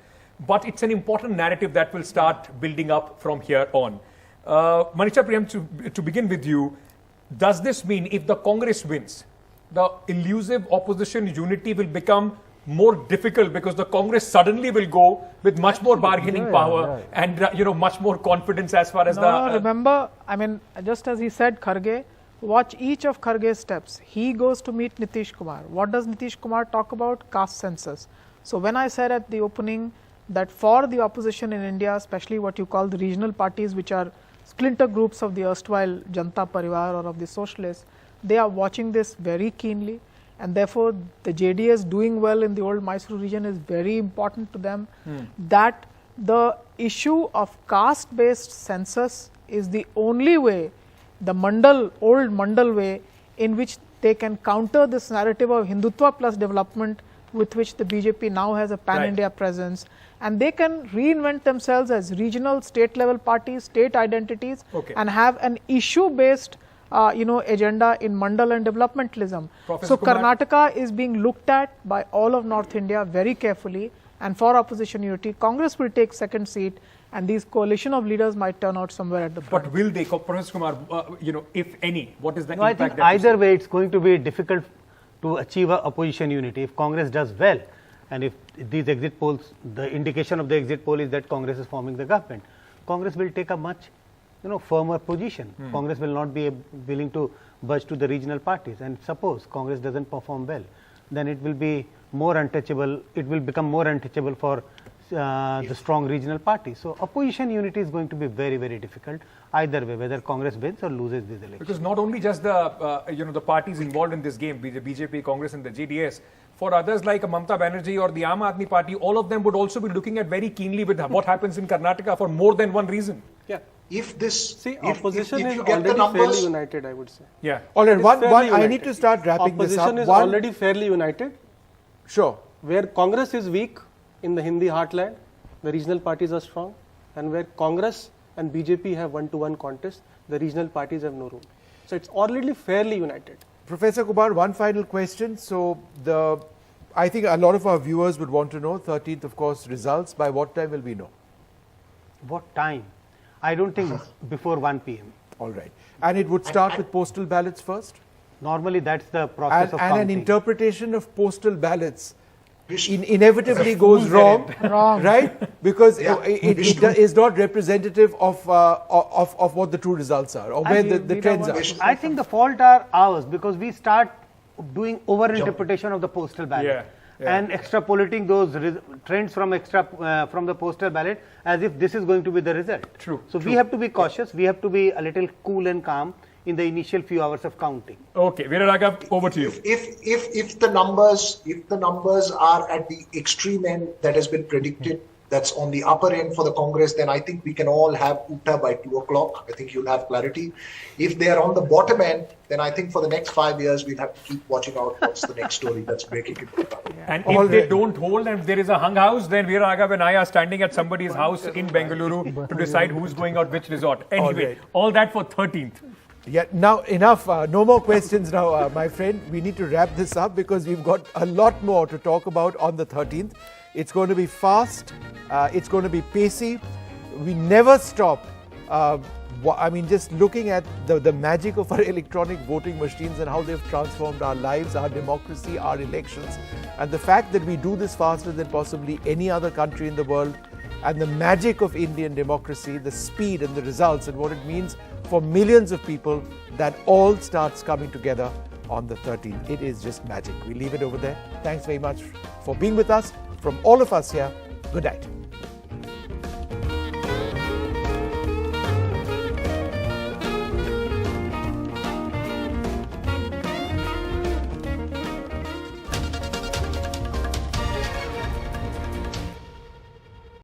Speaker 2: But it's an important narrative that will start building up from here on. Manisha Priyam, to begin with you, does this mean if the Congress wins, the elusive opposition unity will become more difficult because the Congress suddenly will go with much more bargaining power and much more confidence as far as
Speaker 3: remember, I mean, just as he said, Kharge, watch each of Kharge's steps. He goes to meet Nitish Kumar. What does Nitish Kumar talk about? Caste census. So when I said at the opening that for the opposition in India, especially what you call the regional parties, which are splinter groups of the erstwhile Janata Parivar or of the socialists, they are watching this very keenly, and therefore the JDS doing well in the old Mysuru region is very important to them. That the issue of caste-based census is the only way, the Mandal, old Mandal way, in which they can counter this narrative of Hindutva plus development with which the BJP now has a pan-India presence, and they can reinvent themselves as regional, state-level parties, state identities, and have an issue-based agenda in Mandal and developmentalism. So Karnataka is being looked at by all of North India very carefully, and for opposition unity, Congress will take second seat, and these coalition of leaders might turn out somewhere at the front.
Speaker 2: But will they, Professor Kumar, if any, what is the
Speaker 13: impact? I think either way it's going to be difficult to achieve a opposition unity. If Congress does well, and if these exit polls, the indication of the exit poll is that Congress is forming the government, Congress will take a much firmer position. Congress will not be willing to budge to the regional parties, and suppose Congress doesn't perform well, then it will be more untouchable, it will become more untouchable for the strong regional parties. So opposition unity is going to be very, very difficult either way, whether Congress wins or loses this election.
Speaker 2: Because not only just the the parties involved in this game, the BJP, Congress and the JDS, for others like Mamata Banerjee or the Aam Aadmi Party, all of them would also be looking at very keenly with what happens in Karnataka for more than one reason.
Speaker 9: Yeah.
Speaker 5: If this,
Speaker 9: opposition
Speaker 5: if
Speaker 9: is
Speaker 5: you get
Speaker 9: already
Speaker 5: the numbers,
Speaker 9: fairly united, I would say.
Speaker 2: Yeah.
Speaker 1: All right, I need to start wrapping this up.
Speaker 9: Opposition is already fairly united.
Speaker 1: Sure.
Speaker 9: Where Congress is weak in the Hindi heartland, the regional parties are strong, and where Congress and BJP have one-to-one contest, the regional parties have no room. So it's already fairly united.
Speaker 1: Professor Kumar, one final question. So I think a lot of our viewers would want to know, 13th, of course, results. By what time will we know?
Speaker 13: What time? I don't think before 1 p.m.
Speaker 1: All right. And it would start with postal ballots first?
Speaker 13: Normally that's the process of counting.
Speaker 1: And an interpretation of postal ballots inevitably goes wrong, right? Because it is not representative of what the true results are or where the trends are.
Speaker 13: I think the fault are ours because we start doing over-interpretation of the postal ballot. And extrapolating those trends from the postal ballot as if this is going to be the result. So we have to be cautious. We have to be a little cool and calm in the initial few hours of counting.
Speaker 2: Okay, Veeraraghav, over to you.
Speaker 5: If the numbers are at the extreme end that has been predicted, that's on the upper end for the Congress, then I think we can all have Uta by 2 o'clock. I think you'll have clarity. If they are on the bottom end, then I think for the next 5 years, we'll have to keep watching out what's the next story that's breaking in Kolkata.
Speaker 2: And if they don't hold and there is a hung house, then Veeraraghav and I are standing at somebody's house in Bengaluru to decide who's going out which resort. Anyway, all that for 13th.
Speaker 1: Yeah, now enough. No more questions now, my friend. We need to wrap this up because we've got a lot more to talk about on the 13th. It's going to be fast. It's going to be pacey. We never stop. I mean, just looking at the magic of our electronic voting machines and how they've transformed our lives, our democracy, our elections. And the fact that we do this faster than possibly any other country in the world, and the magic of Indian democracy, the speed and the results and what it means for millions of people, that all starts coming together on the 13th. It is just magic. We leave it over there. Thanks very much for being with us. From all of us here, good night.